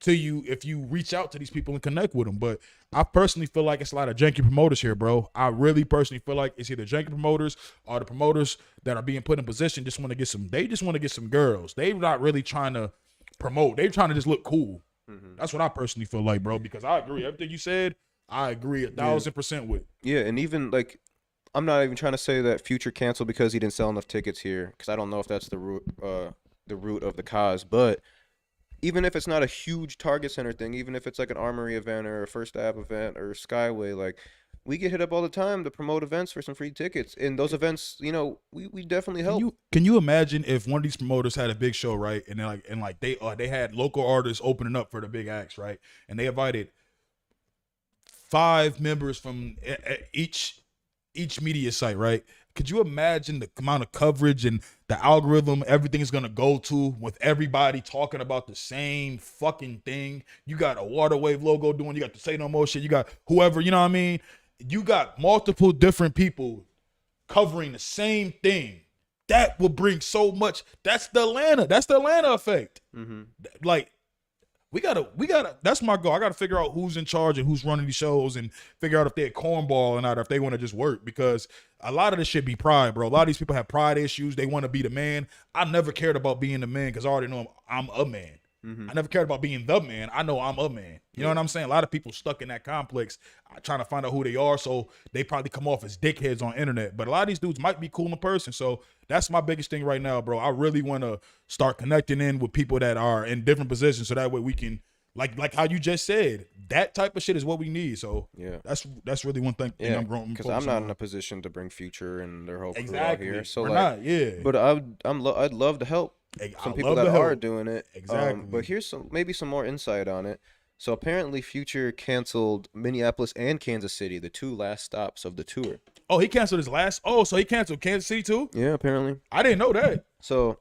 you if you reach out to these people and connect with them. But I personally feel like it's a lot of janky promoters here, bro. I really personally feel like it's either janky promoters or the promoters that are being put in position just want to get some girls. They're not really trying to promote. They're trying to just look cool. That's what I personally feel like, bro, because I agree. Everything you said, I agree 1,000% with. Yeah, and even like, I'm not even trying to say that Future canceled because he didn't sell enough tickets here, because I don't know if that's the root of the cause. But even if it's not a huge Target Center thing, even if it's like an Armory event or a First Ave event or Skyway, like, we get hit up all the time to promote events for some free tickets. And those events, you know, we definitely help. Can you imagine if one of these promoters had a big show, right? And they had local artists opening up for the big acts, right? And they invited 5 members from each media site, right? Could you imagine the amount of coverage and the algorithm everything is going to go to with everybody talking about the same fucking thing? You got a Water Wave logo doing, you got the Say No More shit, you got whoever, you know what I mean? You got multiple different people covering the same thing. That will bring so much. That's the Atlanta effect. Like, we gotta, that's my goal. I gotta figure out who's in charge and who's running these shows and figure out if they're cornball or not, or if they want to just work, because a lot of this shit be pride, bro. A lot of these people have pride issues. They want to be the man. I never cared about being the man because I already know I'm a man. I never cared about being the man. I know I'm a man. You know what I'm saying? A lot of people stuck in that complex trying to find out who they are, so they probably come off as dickheads on internet. But a lot of these dudes might be cool in person. So that's my biggest thing right now, bro. I really want to start connecting in with people that are in different positions, so that way we can, like how you just said, that type of shit is what we need. So yeah, that's really one thing I'm growing, because I'm not in a position to bring Future and their whole crew out here. So we're not, yeah. But I'd love to help some people that are doing it. Exactly. But here's maybe some more insight on it. So apparently Future canceled Minneapolis and Kansas City, the 2 last stops of the tour. Oh, he canceled his last. Oh, so he canceled Kansas City too? Yeah, apparently. I didn't know that. So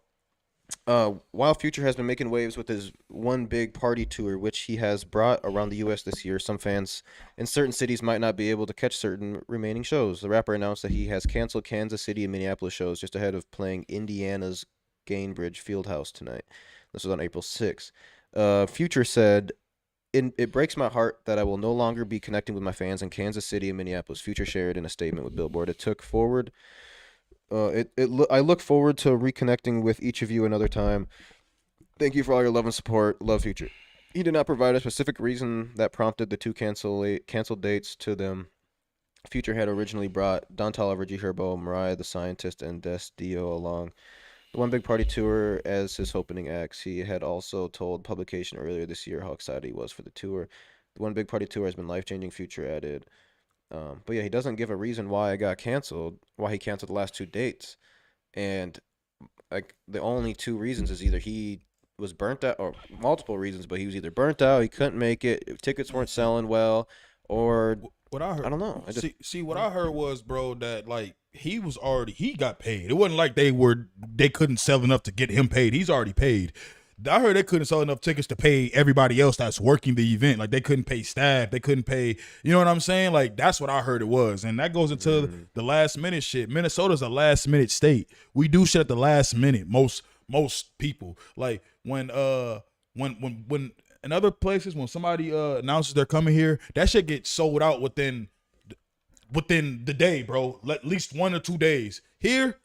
while Future has been making waves with his One Big Party tour, which he has brought around the U.S. this year, some fans in certain cities might not be able to catch certain remaining shows. The rapper announced that he has canceled Kansas City and Minneapolis shows just ahead of playing Indiana's Gainbridge Fieldhouse tonight. This was on April 6th. Future said, it breaks my heart that I will no longer be connecting with my fans in Kansas City and Minneapolis. Future shared in a statement with Billboard. I look forward to reconnecting with each of you another time. Thank you for all your love and support. Love, Future. He did not provide a specific reason that prompted the 2 canceled dates to them. Future had originally brought Don Toliver, G Herbo, Mariah the Scientist, and Des Dio along the One Big Party tour as his opening acts. He had also told publication earlier this year how excited he was for the tour. The One Big Party tour has been life-changing, Future added. But yeah, he doesn't give a reason why he canceled the last 2 dates. And like the only 2 reasons is either he was burnt out, or multiple reasons, but he was either burnt out, he couldn't make it, tickets weren't selling well, or what I heard. I don't know. See what I heard was, bro, that like he got paid. It wasn't like they couldn't sell enough to get him paid. He's already paid. I heard they couldn't sell enough tickets to pay everybody else that's working the event. Like they couldn't pay staff. They couldn't pay, you know what I'm saying? Like that's what I heard it was. And that goes into the last minute shit. Minnesota's a last minute state. We do shit at the last minute. Most people. Like when in other places, when somebody announces they're coming here, that shit gets sold out within the day, bro. At least 1 or 2 days. Here,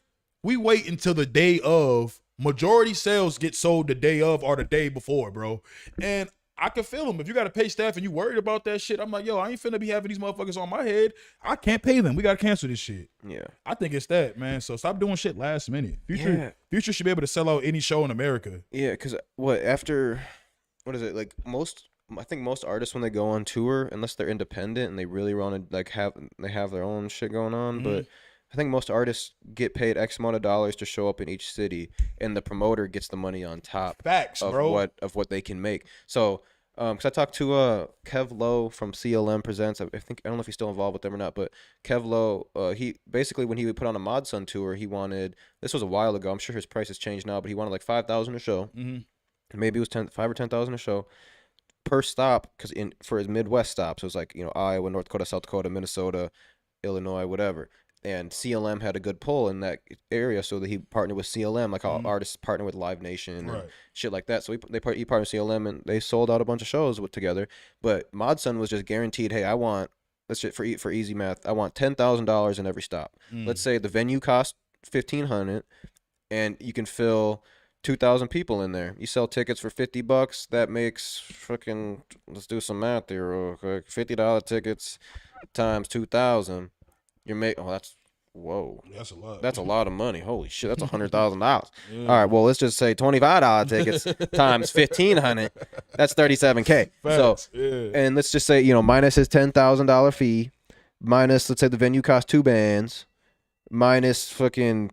we wait until the day of. Majority sales get sold the day of or the day before, bro. And I can feel them. If you got to pay staff and you worried about that shit, I'm like, yo, I ain't finna be having these motherfuckers on my head. I can't pay them. We got to cancel this shit. Yeah. I think it's that, man. So stop doing shit last minute. Future should be able to sell out any show in America. Yeah, because what is it, like I think most artists when they go on tour, unless they're independent and they really want to like have their own shit going on, but I think most artists get paid X amount of dollars to show up in each city, and the promoter gets the money on top of what they can make. So, because I talked to Kev Lowe from CLM Presents. I don't know if he's still involved with them or not, but Kev Lowe, he basically when he would put on a Mod Sun tour, he wanted, this was a while ago. I'm sure his price has changed now, but he wanted like $5,000 a show. Maybe it was $5,000 or $10,000 a show per stop, because for his Midwest stops, it was like Iowa, North Dakota, South Dakota, Minnesota, Illinois, whatever. And CLM had a good pull in that area, so that he partnered with CLM, like how artists partner with Live Nation and shit like that. So he partnered with CLM, and they sold out a bunch of shows together. But Mod Sun was just guaranteed, hey, I want, let's just for easy math, I want $10,000 in every stop. Let's say the venue costs $1,500, and you can fill 2,000 people in there. You sell tickets for $50. That makes fucking, let's do some math here real quick. $50 tickets times 2,000. That's a lot. That's a lot of money. Holy shit, that's $100,000. All right, well, let's just say $25 tickets times 1,500. That's $37K. Facts, and let's just say, minus his $10,000 fee, minus, let's say the venue costs 2 bands, minus fucking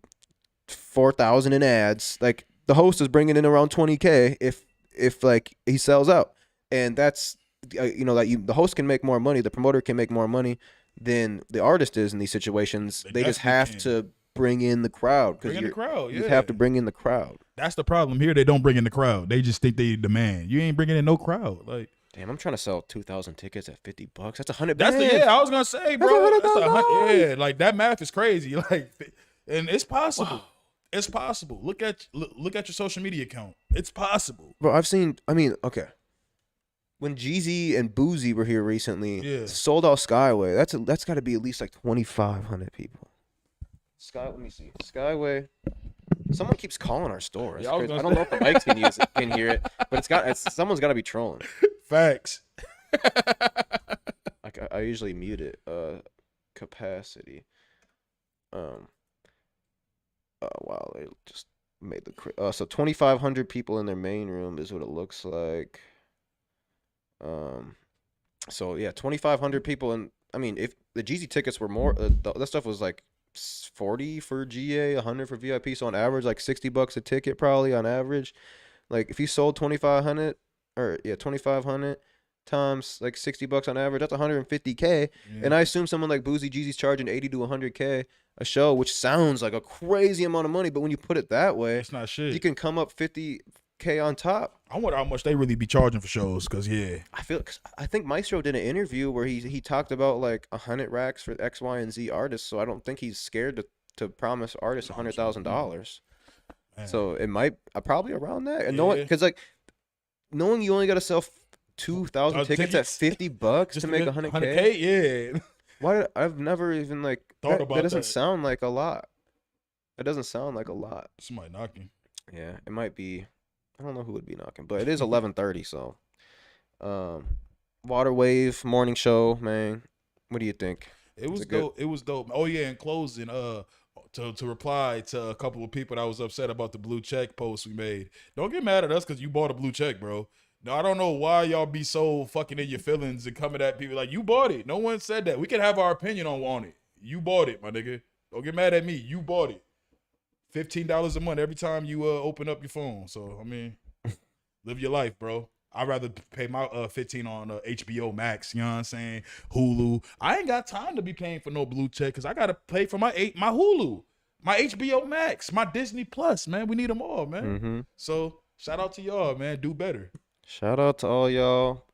4,000 in ads. Like, the host is bringing in around $20K if like he sells out, and that's the host can make more money, the promoter can make more money than the artist is in these situations. They just have to bring in the crowd. You have to bring in the crowd. That's the problem here. They don't bring in the crowd. They just think they demand. You ain't bringing in no crowd. Like, damn, I'm trying to sell 2,000 tickets at $50. That's $100. I was gonna say, bro. That's $100. Like, that math is crazy. Like, and it's possible. Wow. It's possible. Look at your social media account. It's possible. Bro, okay. When Jeezy and Boozy were here recently, sold out Skyway. That's got to be at least like 2,500 people. Let me see. Skyway. Someone keeps calling our store. I don't know if the mics can hear it, but someone's got to be trolling. Facts. I usually mute it. Capacity. Wow, they just made the so 2,500 people in their main room is what it looks like. So yeah, 2,500 people, and I mean, if the Jeezy tickets were more, that stuff was like 40 for GA, 100 for VIP, so on average like $60 a ticket probably on average. Like, if you sold 2,500 times like $60 on average, that's 150K. And I assume someone like Boozy Jeezy's charging 80 to 100K a show, which sounds like a crazy amount of money, but when you put it that way, it's not shit. You can come up 50K on top. I wonder how much they really be charging for shows, because I think Maestro did an interview where he talked about like 100 racks for X, Y, and Z artists, so I don't think he's scared to promise artists $100,000. So it might probably around that, and knowing you only got to sell 2,000 tickets at $50 to make 100K. Yeah. Why? I've never even thought about that. That doesn't sound like a lot. It doesn't sound like a lot. Somebody knocking. Yeah, it might be. I don't know who would be knocking, but it is 11:30. So, Water Wave morning show, man. What do you think? It was dope. It was dope. Oh yeah, in closing, to reply to a couple of people that was upset about the blue check post we made. Don't get mad at us because you bought a blue check, bro. No, I don't know why y'all be so fucking in your feelings and coming at people like, you bought it. No one said that. We can have our opinion on it. You bought it, my nigga. Don't get mad at me. You bought it. $15 a month every time you open up your phone. So, I mean, live your life, bro. I'd rather pay my $15 on HBO Max, you know what I'm saying? Hulu. I ain't got time to be paying for no blue check because I got to pay for my Hulu, my HBO Max, my Disney Plus, man. We need them all, man. Mm-hmm. So, shout out to y'all, man. Do better. Shout out to all y'all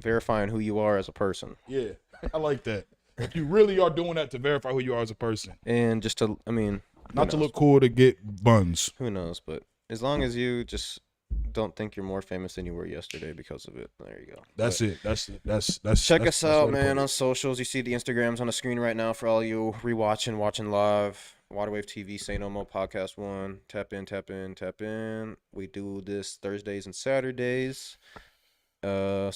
verifying who you are as a person. Yeah, I like that. If you really are doing that to verify who you are as a person. And just to, not to look cool to get buns. Who knows? But as long as you just don't think you're more famous than you were yesterday because of it, there you go. That's it. Check us out, man, on socials. You see the Instagrams on the screen right now for all you watching live. Waterwave TV, Say No More Podcast 1. Tap in. We do this Thursdays and Saturdays. So